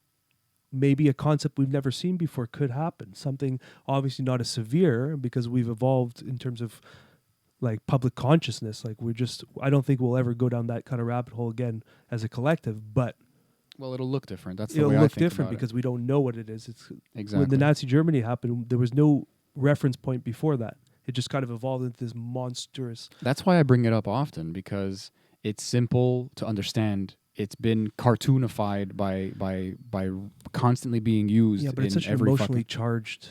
maybe a concept we've never seen before could happen. Something obviously not as severe because we've evolved in terms of like public consciousness. Like I don't think we'll ever go down that kind of rabbit hole again as a collective, but well, it'll look different. That's the it'll way look I think different about because we don't know what it is. It's exactly when the Nazi Germany happened, there was no reference point before that. It just kind of evolved into this monstrous. That's why I bring it up often, because it's simple to understand. It's been cartoonified by constantly being used. Yeah, but it's such an emotionally charged.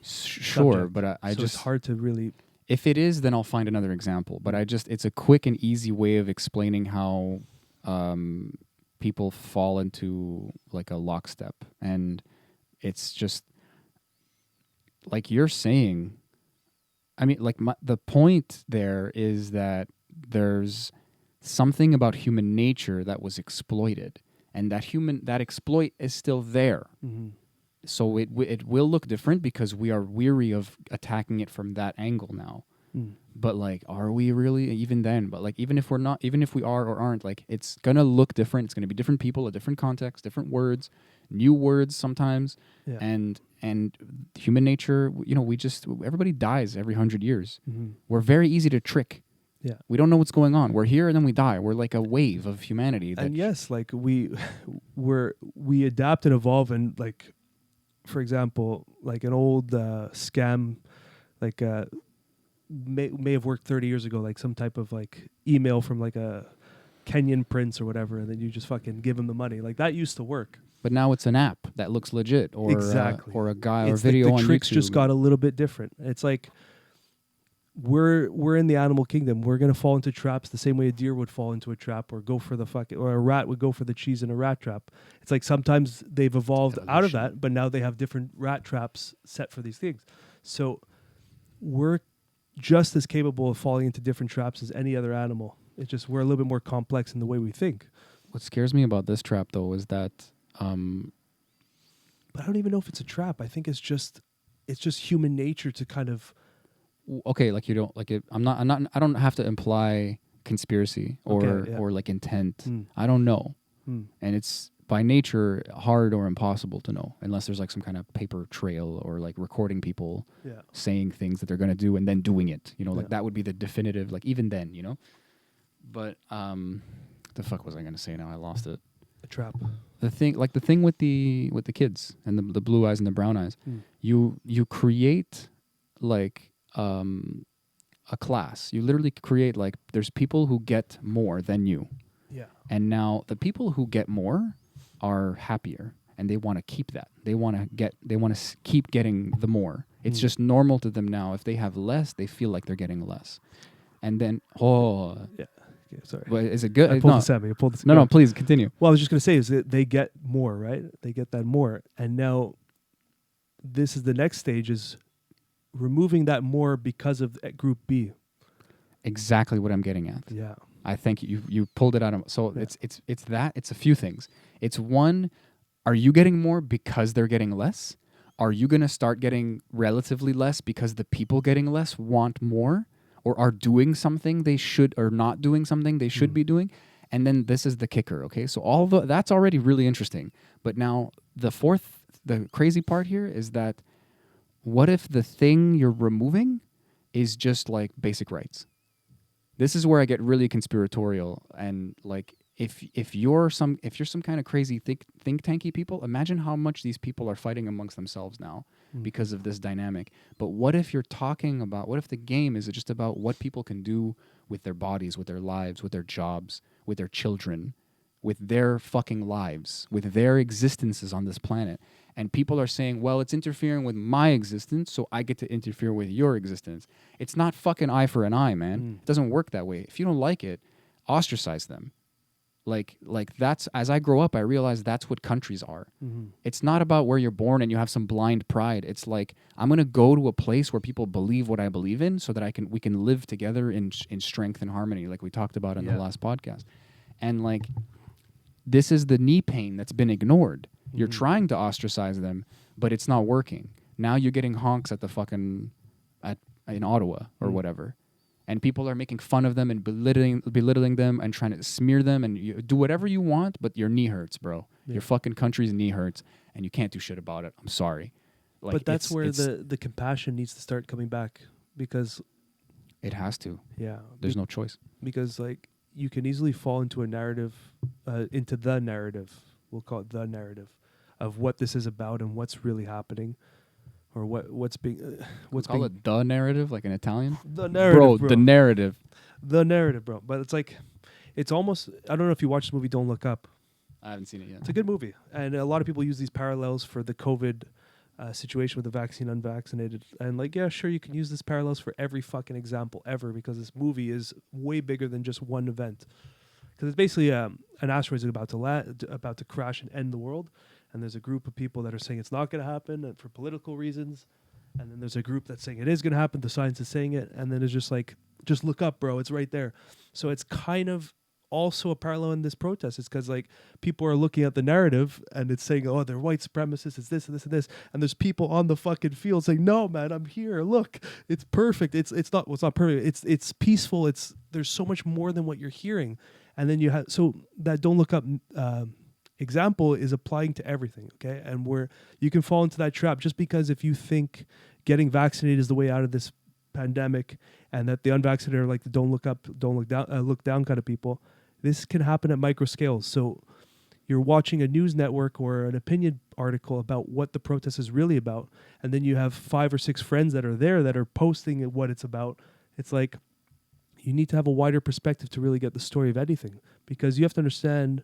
Sure, subject. But I so just it's hard to really. If it is, then I'll find another example. But it's a quick and easy way of explaining how people fall into like a lockstep, and it's just like you're saying. I mean, like the point there is that there's something about human nature that was exploited, and that exploit is still there. Mm-hmm. So it will look different because we are weary of attacking it from that angle now. Mm. But like, are we really even then? But like, even if we're not, even if we are or aren't, like, it's gonna look different. It's gonna be different people, a different context, different words, new words sometimes, and human nature. Everybody dies every 100 years. Mm-hmm. We're very easy to trick. Yeah, we don't know what's going on. We're here and then we die. We're like a wave of humanity. And yes, like we adapt and evolve, and like, for example, like an old scam, like may have worked 30 years ago, like some type of like email from like a Kenyan prince or whatever, and then you just fucking give him the money. Like that used to work. But now it's an app that looks legit, or exactly, or a guy it's or video like the on tricks YouTube. Just got a little bit different. It's like we're in the animal kingdom. We're gonna fall into traps the same way a deer would fall into a trap, or go for the or a rat would go for the cheese in a rat trap. It's like sometimes they've evolved out of that, but now they have different rat traps set for these things. So we're just as capable of falling into different traps as any other animal. It's just we're a little bit more complex in the way we think. What scares me about this trap, though, is that. But I don't even know if it's a trap. I think it's just human nature to kind of. Okay, like you don't like it. I don't have to imply conspiracy or like intent. I don't know, and it's by nature hard or impossible to know unless there's like some kind of paper trail or like recording people saying things that they're gonna do and then doing it. You know, like that would be the definitive. Like even then, you know. But the fuck was I gonna say now? I lost it. A trap. The thing with the kids and the blue eyes and the brown eyes, you create like a class. You literally create like there's people who get more than you. Yeah. And now the people who get more are happier and they want to keep that. They want to keep getting the more. It's just normal to them now. If they have less, they feel like they're getting less. And then yeah. Okay, sorry. But is it good? I pulled this at me. No, please continue. Well, I was just going to say is that they get more, right? They get that more. And now this is the next stage is removing that more because of group B. Exactly what I'm getting at. Yeah. I think you pulled it out of it's a few things. It's one, are you getting more because they're getting less? Are you going to start getting relatively less because the people getting less want more? Or are doing something they should, or not doing something they should be doing. And then this is the kicker, okay? So that's already really interesting. But now the crazy part here is that what if the thing you're removing is just like basic rights? This is where I get really conspiratorial. And like if you're some kind of crazy think tanky people, imagine how much these people are fighting amongst themselves now. Because of this dynamic. But what if the game is just about what people can do with their bodies, with their lives, with their jobs, with their children, with their fucking lives, with their existences on this planet. And people are saying, well, it's interfering with my existence, so I get to interfere with your existence. It's not fucking eye for an eye, man. It doesn't work that way. If you don't like it, ostracize them. Like that's, as I grow up, I realize that's what countries are. It's not about where you're born and you have some blind pride. It's like, I'm going to go to a place where people believe what I believe in so that we can live together in strength and harmony, like we talked about in the last podcast. And like, this is the knee pain that's been ignored. You're trying to ostracize them, but it's not working. Now you're getting honks at the fucking, in Ottawa or whatever. And people are making fun of them and belittling them and trying to smear them, and you do whatever you want, but your knee hurts, bro. Yeah. Your fucking country's knee hurts, and you can't do shit about it. I'm sorry. Like, but that's where the compassion needs to start coming back, because it has to. Yeah. There's no choice. Because like you can easily fall into a narrative, into the narrative. We'll call it the narrative of what this is about and what's really happening. Or what's being call it the narrative, like in Italian. The narrative, bro. The narrative. The narrative, bro. But it's like, it's almost. I don't know if you watched the movie Don't Look Up. I haven't seen it yet. It's a good movie, and a lot of people use these parallels for the COVID situation with the vaccine, unvaccinated, and like, yeah, sure, you can use this parallels for every fucking example ever, because this movie is way bigger than just one event. Because it's basically an asteroid is about to crash and end the world. And there's a group of people that are saying it's not going to happen and for political reasons. And then there's a group that's saying it is going to happen. The science is saying it. And then it's just like, just look up, bro. It's right there. So it's kind of also a parallel in this protest. It's because like people are looking at the narrative and it's saying, oh, they're white supremacists. It's this and this and this. And there's people on the fucking field saying, no, man, I'm here. Look, it's perfect. It's not, well, it's not perfect. It's peaceful. There's so much more than what you're hearing. And then you have, so that Don't Look Up, example is applying to everything, okay? And where you can fall into that trap just because if you think getting vaccinated is the way out of this pandemic, and that the unvaccinated are like the don't look up, don't look down kind of people, this can happen at micro scales. So you're watching a news network or an opinion article about what the protest is really about, and then you have 5 or 6 friends that are there that are posting what it's about. It's like you need to have a wider perspective to really get the story of anything, because you have to understand,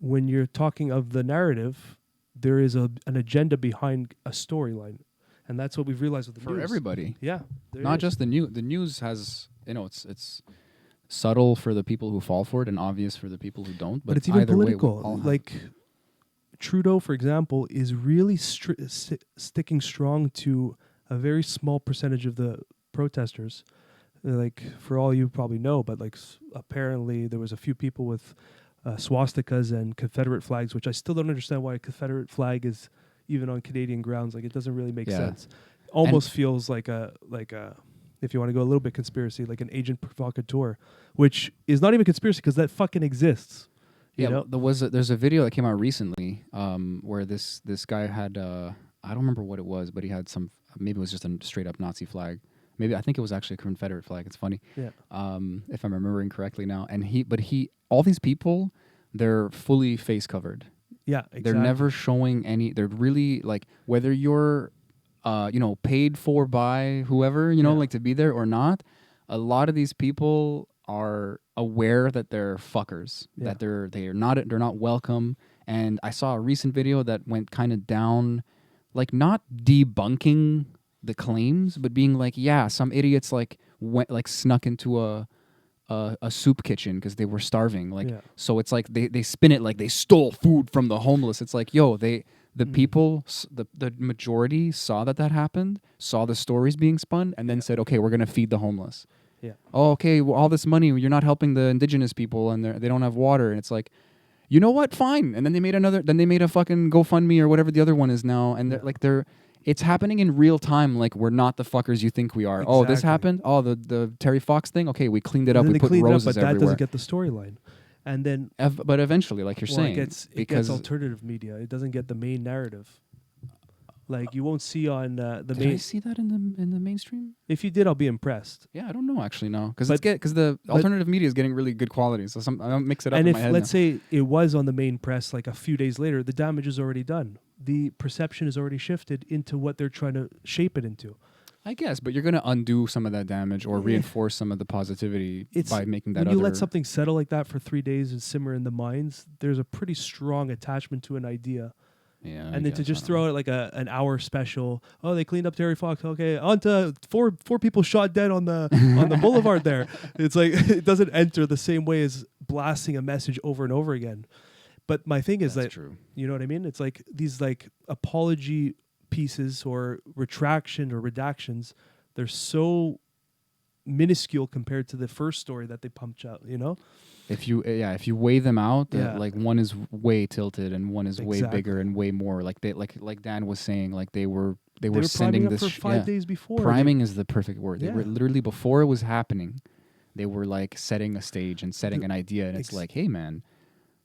when you're talking of the narrative, there is an agenda behind a storyline. And that's what we've realized with the for news. everybody. Yeah. there Not is. just the news. The news has, it's subtle for the people who fall for it and obvious for the people who don't. But it's even either way, we political. all have- Like Trudeau, for example, is really sticking strong to a very small percentage of the protesters. Like, for all you probably know, but like apparently there was a few people with swastikas and Confederate flags, which I still don't understand why a Confederate flag is even on Canadian grounds. Like, it doesn't really make Yeah. sense. Almost feels like a if you want to go a little bit conspiracy, like an agent provocateur, which is not even conspiracy because that fucking exists. You know? There's a video that came out recently where this guy had I don't remember what it was, but he had maybe it was just a straight up Nazi flag. Maybe I think it was actually a Confederate flag. It's funny. Yeah. If I'm remembering correctly now. And all these people, they're fully face covered. Yeah, exactly. They're never showing any. They're really like whether you're, paid for by whoever like to be there or not. A lot of these people are aware that they're fuckers. Yeah. That they're not welcome. And I saw a recent video that went kind of down, like not debunking the claims, but being like, yeah, some idiots snuck into a soup kitchen because they were starving. So it's like they spin it like they stole food from the homeless. It's like, yo, the majority saw that happened, saw the stories being spun, and then said, okay, we're gonna feed the homeless. Yeah. Oh, okay. Well, all this money, you're not helping the indigenous people, and they don't have water. And it's like, you know what? Fine. And then they made a fucking GoFundMe or whatever the other one is now, and it's happening in real time. Like, we're not the fuckers you think we are. Exactly. Oh, this happened. Oh, the Terry Fox thing. Okay, we cleaned it up. And then We they put cleaned roses it up, but everywhere. that doesn't get the storyline. And then, But eventually, like you're saying, it because gets alternative media. It doesn't get the main narrative. Like, you won't see on the did main. I see that in the mainstream? If you did, I'll be impressed. Yeah, I don't know actually. No, because But- the alternative media is getting really good quality. So I don't mix it up And in if my head. let's say it was on the main press, like a few days later, the damage is already done. The perception is already shifted into what they're trying to shape it into. I guess, but you're going to undo some of that damage or Yeah. reinforce some of the positivity by making that. When you let something settle like that for 3 days and simmer in the minds, there's a pretty strong attachment to an idea. Yeah, And then to just throw out like an hour special. Oh, they cleaned up Terry Fox. Okay, on to four people shot dead on the on the boulevard there. It's like it doesn't enter the same way as blasting a message over and over again. But my thing is That's that true. you know what I mean? It's like these like apology pieces or retraction or redactions. They're so minuscule compared to the first story that they pumped out. You know? If you weigh them out, Yeah. like one is way tilted and one is way Exactly. bigger and way more. Like like Dan was saying, like they were They were sending priming up this for 5 days before. priming is the perfect word. They were Yeah. literally before it was happening. They were like setting a stage and setting an idea, and it's Ex- like, hey man,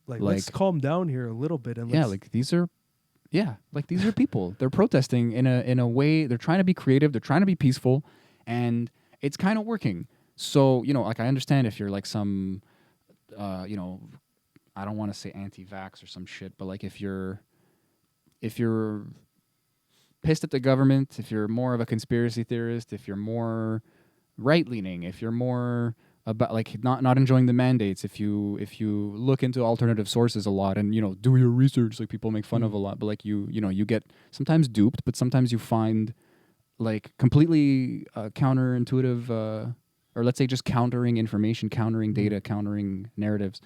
Like, let's calm down here a little bit and yeah, let's like these are people. They're protesting in a way. They're trying to be creative. They're trying to be peaceful, and it's kind of working. So like I understand if you're like some, I don't want to say anti-vax or some shit, but like if you're pissed at the government, if you're more of a conspiracy theorist, if you're more right-leaning, if you're more about like not enjoying the mandates, if you look into alternative sources a lot and do your research, like people make fun of a lot, but like you get sometimes duped, but sometimes you find like completely counterintuitive or let's say just countering information, countering data, countering narratives.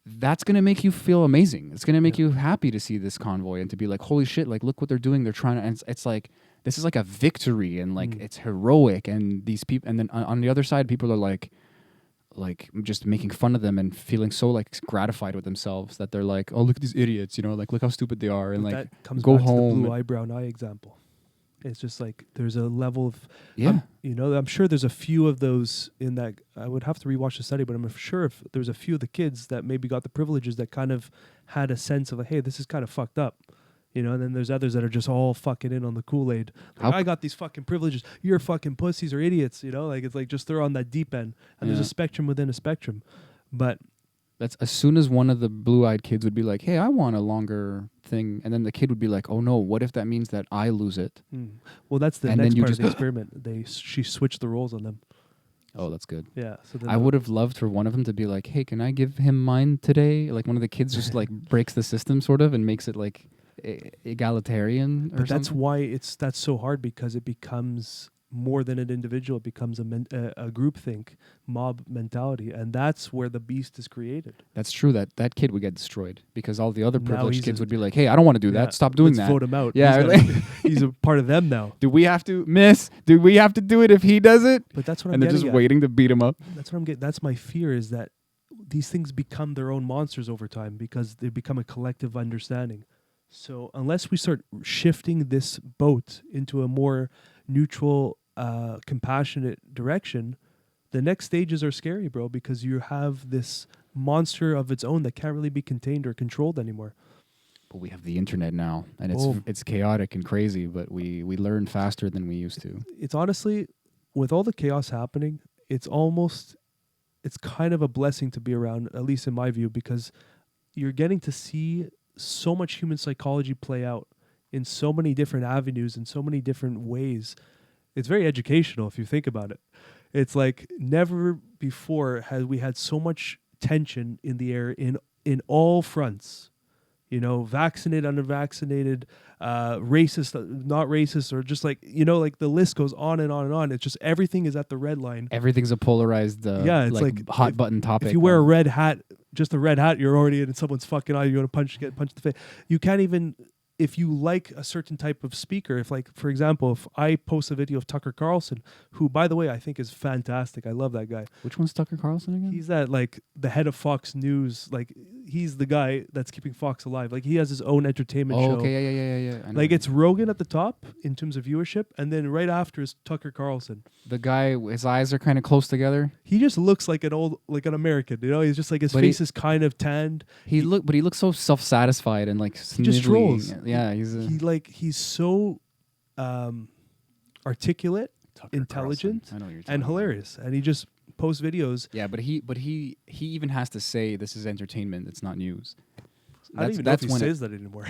That's going to make you feel amazing. It's going to make you happy to see this convoy and to be like, holy shit, like look what they're doing. They're trying to, and it's like, this is like a victory and like it's heroic. And these people, and then on the other side, people are like just making fun of them and feeling so like gratified with themselves that they're like, oh, look at these idiots, like look how stupid they are. And But like, that comes go back to home. the blue eye, brown eye example. It's just like there's a level of Yeah. I'm sure there's a few of those in that. I would have to rewatch the study, but I'm sure if there's a few of the kids that maybe got the privileges that kind of had a sense of like, hey, this is kind of fucked up. And then there's others that are just all fucking in on the Kool-Aid. Like, I got these fucking privileges. You're fucking pussies or idiots. Like it's like just they're on that deep end, and there's a spectrum within a spectrum. But that's as soon as one of the blue-eyed kids would be like, hey, I want a longer thing. And then the kid would be like, oh no, what if that means that I lose it? well, that's the And next then you part of the just- experiment. She switched the roles on them. Oh, that's good. Yeah. So then I would have loved for one of them to be like, hey, can I give him mine today? Like one of the kids just like breaks the system sort of and makes it like egalitarian or But that's something. why that's so hard, because it becomes more than an individual. It becomes a groupthink, mob mentality, and that's where the beast is created. That's true. That kid would get destroyed because all the other Now privileged he's kids a- would be like, "Hey, I don't want to do Yeah, that. Stop doing let's that." vote him out. Yeah, He's a part of them now. Do we have to, Miss? Do we have to do it if he does it? But that's what I'm And they're getting just at. waiting to beat him up. That's what I'm getting. That's my fear, is that these things become their own monsters over time because they become a collective understanding. So unless we start shifting this boat into a more neutral, compassionate direction, the next stages are scary, bro, because you have this monster of its own that can't really be contained or controlled anymore. But we have the internet now, and Boom. it's chaotic and crazy. But we learn faster than we used to. It's honestly, with all the chaos happening, it's kind of a blessing to be around, at least in my view, because you're getting to see so much human psychology play out in so many different avenues, in so many different ways. It's very educational if you think about it. It's like never before had we had so much tension in the air in all fronts. You know, vaccinated, unvaccinated, racist, not racist, or just like, you know, like the list goes on and on and on. It's just everything is at the red line. Everything's a polarized, Yeah, it's like hot button topic. If you wear a red hat, just a red hat, you're already in someone's fucking eye. You're going to get punched in the face. You can't even, if you like a certain type of speaker, if like, for example, if I post a video of Tucker Carlson, who, by the way, I think is fantastic. I love that guy. Which one's Tucker Carlson again? He's that, like, the head of Fox News. Like, he's the guy that's keeping Fox alive. Like, he has his own entertainment show. Okay, yeah. I know. Like, it's Rogan at the top in terms of viewership, and then right after is Tucker Carlson. the guy. His eyes are kind of close together. He just looks like an American, you know? He's just like, his But face is kind of tanned. He looks so self-satisfied and like He just snivelly. trolls. Yeah, He's so articulate, Tucker intelligent, Carlson. I know what you're talking and about. hilarious. And he just posts videos. Yeah, but he even has to say this is entertainment. It's not news. I don't even know if he says that anymore.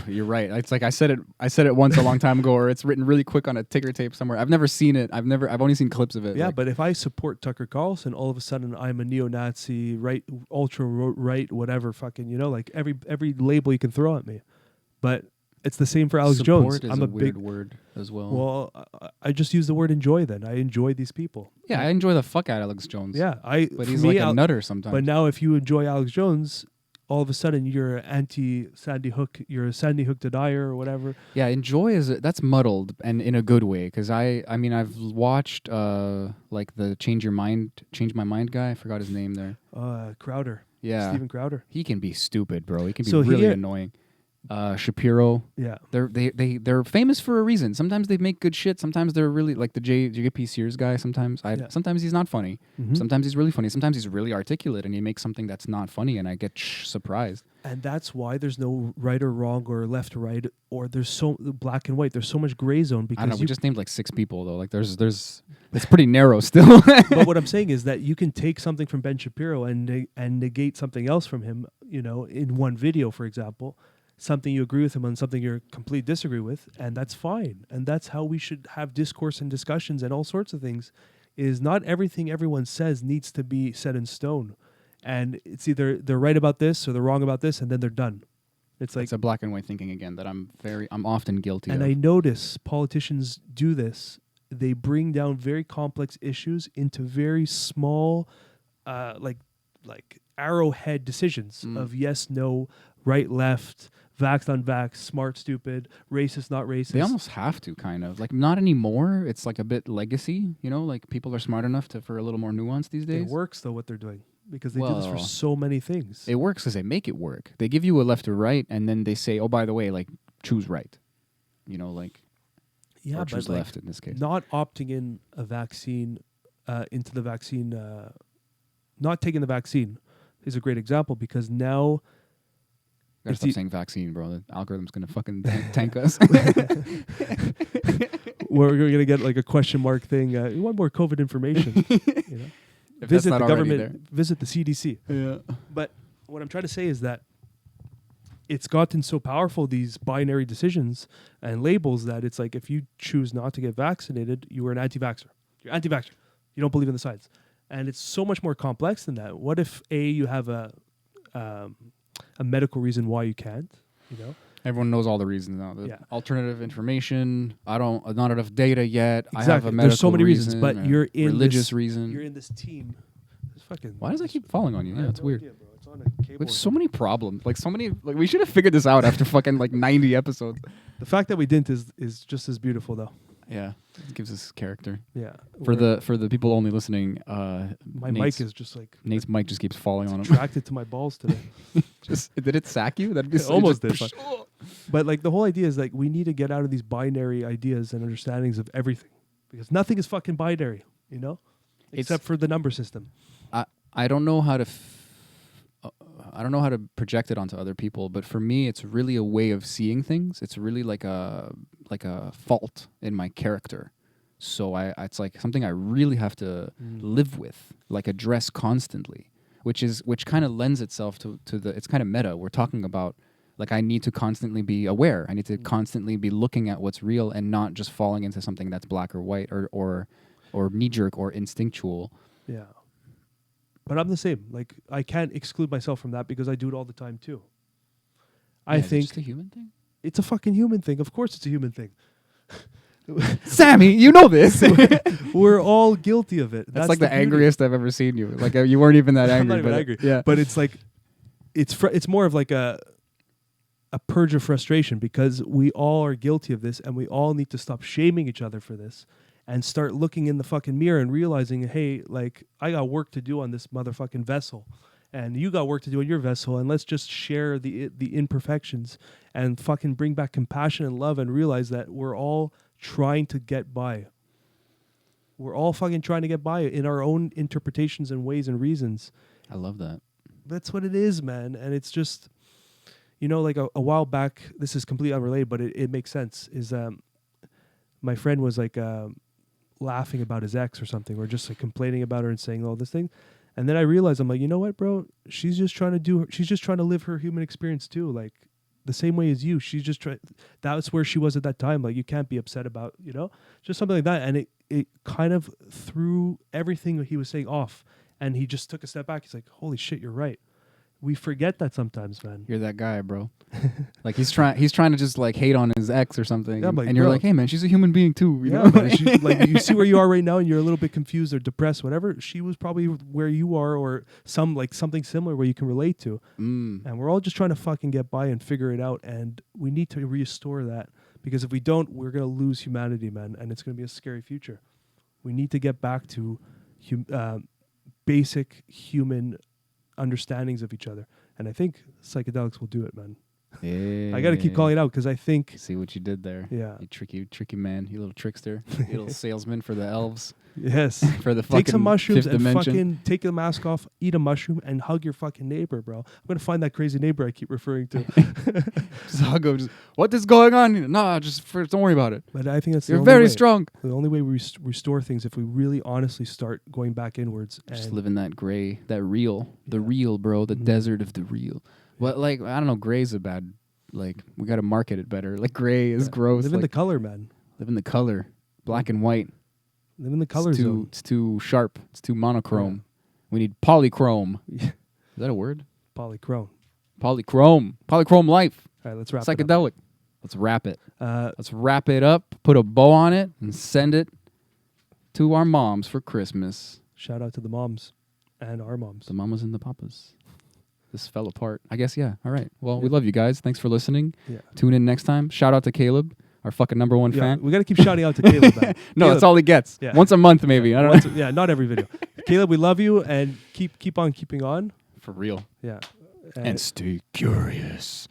You're right. It's like I said it once a long time ago, or it's written really quick on a ticker tape somewhere. I've never seen it. I've only seen clips of it. Yeah, like, but if I support Tucker Carlson, all of a sudden I'm a neo-Nazi, right, ultra right, whatever, fucking, you know, like every label you can throw at me. But it's the same for Alex support Jones. is I'm a a weird big word as well. Well, I just use the word enjoy. Then I enjoy these people. Yeah, I enjoy the fuck out of Alex Jones. Yeah, but he's like a nutter sometimes. But now, if you enjoy Alex Jones, all of a sudden you're anti Sandy Hook. You're a Sandy Hook denier or whatever. Yeah, enjoy that's muddled and in a good way, because I mean I've watched like the Change My Mind guy. I forgot his name there. Crowder. Yeah, Steven Crowder. he can be stupid, bro. He can be So really annoying. Shapiro. Yeah. They're famous for a reason. Sometimes they make good shit. Sometimes they're really like the JP Sears guy. Sometimes sometimes he's not funny. Mhm. Sometimes he's really funny. Sometimes he's really articulate and he makes something that's not funny, and I get surprised. And that's why there's no right or wrong or left or right, or there's so black and white. There's so much gray zone because I don't know. We just named like 6 people though. Like there's it's pretty narrow still. But what I'm saying is that you can take something from Ben Shapiro and negate something else from him. You know, in one video, for example. Something you agree with him on, something you completely disagree with, and that's fine. And that's how we should have discourse and discussions and all sorts of things, is not everything everyone says needs to be set in stone. And it's either they're right about this or they're wrong about this, and then they're done. It's like it's a black and white thinking again that I'm often guilty of. And I notice politicians do this. They bring down very complex issues into very small, like arrowhead decisions of yes, no, right, left, vaxxed, unvaxxed, smart, stupid, racist, not racist. They almost have to, kind of. Like, not anymore. It's like a bit legacy, you know? Like, people are smart enough for a little more nuance these days. It works, though, what they're doing. Because they do this for so many things. It works because they make it work. They give you a left or right, and then they say, oh, by the way, like, choose right. You know, like, or choose left in this case. Not opting in a vaccine, into the vaccine, not taking the vaccine is a great example, because now... Gotta stop saying vaccine, bro. The algorithm's gonna fucking tank us. We're gonna get like a question mark thing. You want more COVID information? You know? If Visit that's not the already government. Visit the CDC. Yeah. But what I'm trying to say is that it's gotten so powerful, these binary decisions and labels, that it's like if you choose not to get vaccinated, you are an anti-vaxxer. You're anti-vaxxer. You don't believe in the science. And it's so much more complex than that. What if you have a medical reason why you can't, you know? Everyone knows all the reasons now. The Yeah. alternative information. Not enough data yet. Exactly. I have a medical There's so many reasons, reason, but a you're in religious this, reason. You're in this team. It's fucking. Why does that keep falling on you? I Yeah, have it's no weird. idea, bro. It's on a cable. With or so something. many problems, like we should have figured this out after fucking like 90 episodes. The fact that we didn't is just as beautiful, though. Yeah, it gives us character. Yeah. For the people only listening, my Nate's, mic is just like Nate's mic just keeps falling on him. attracted to my balls today. Did it sack you? That'd be It almost did. just- But like the whole idea is like we need to get out of these binary ideas and understandings of everything, because nothing is fucking binary, you know, except for the number system. I don't know how to. I don't know how to project it onto other people, but for me, it's really a way of seeing things. It's really like a fault in my character. So it's like something I really have to live with, like address constantly, which kind of lends itself to the. It's kind of meta. We're talking about like I need to constantly be aware. I need to constantly be looking at what's real and not just falling into something that's black or white or knee jerk or instinctual. Yeah. But I'm the same. Like I can't exclude myself from that because I do it all the time too. I Is it think just a human thing. it's a fucking human thing. Of course, it's a human thing. Sammy, you know this. We're all guilty of it. That's like the beauty. angriest I've ever seen you. Like you weren't even that angry. I'm not even but angry. Yeah, But it's like it's more of like a purge of frustration, because we all are guilty of this, and we all need to stop shaming each other for this and start looking in the fucking mirror and realizing, hey, like I got work to do on this motherfucking vessel, and you got work to do on your vessel, and let's just share the imperfections and fucking bring back compassion and love and realize that we're all trying to get by. We're all fucking trying to get by in our own interpretations and ways and reasons. I love that. That's what it is, man. And it's just, you know, like a while back, this is completely unrelated, but it makes sense, is my friend was like laughing about his ex or something, or just like complaining about her and saying all this thing. And then I realized, I'm like, you know what, bro? She's just trying to live her human experience too. Like the same way as you. She's just trying, that's where she was at that time. Like you can't be upset about, you know, just something like that. And it kind of threw everything that he was saying off. And he just took a step back. He's like, holy shit, you're right. We forget that sometimes, man. You're that guy, bro. Like he's trying to just like hate on his ex or something. Yeah, like, and you're bro. like, hey man, she's a human being too. You know? Man, like you see where you are right now and you're a little bit confused or depressed, whatever. She was probably where you are, or something similar where you can relate to. And we're all just trying to fucking get by and figure it out. And we need to restore that, because if we don't, we're going to lose humanity, man. And it's going to be a scary future. We need to get back to basic human understandings of each other. And I think psychedelics will do it, man. Yeah. I got to keep calling it out, because I think... See what you did there. Yeah. You tricky man. You little trickster. You little salesman for the elves. Yes. For the fucking Take some mushrooms fifth and dimension. fucking take the mask off, eat a mushroom, and hug your fucking neighbor, bro. I'm going to find that crazy neighbor I keep referring to. Just hug him. What is going on? Nah, don't worry about it. But I think that's You're the only very way. strong. The only way we restore things, if we really honestly start going back inwards. Just and live in that gray, the real, bro, the Mhm. desert of the real. But like, I don't know, gray's a bad, like, we got to market it better. Like, gray is gross. Live in like, the color, man. live in the color. Black and white. Live in the color it's too, zone. It's too sharp. It's too monochrome. We need polychrome. Is that a word? Polychrome. Polychrome. Polychrome life. All right, let's wrap it up. Psychedelic. Let's wrap it. Let's wrap it up, put a bow on it, and send it to our moms for Christmas. Shout out to the moms and our moms. The mamas and the papas. This fell apart. I guess, yeah. All right. Well, we love you guys. Thanks for listening. Yeah. Tune in next time. Shout out to Caleb, our fucking number one fan. We got to keep shouting out to Caleb, man. No, that's all he gets. Yeah. Once a month, maybe. I don't know. Yeah, not every video. Caleb, we love you, and keep on keeping on. For real. Yeah. And stay curious.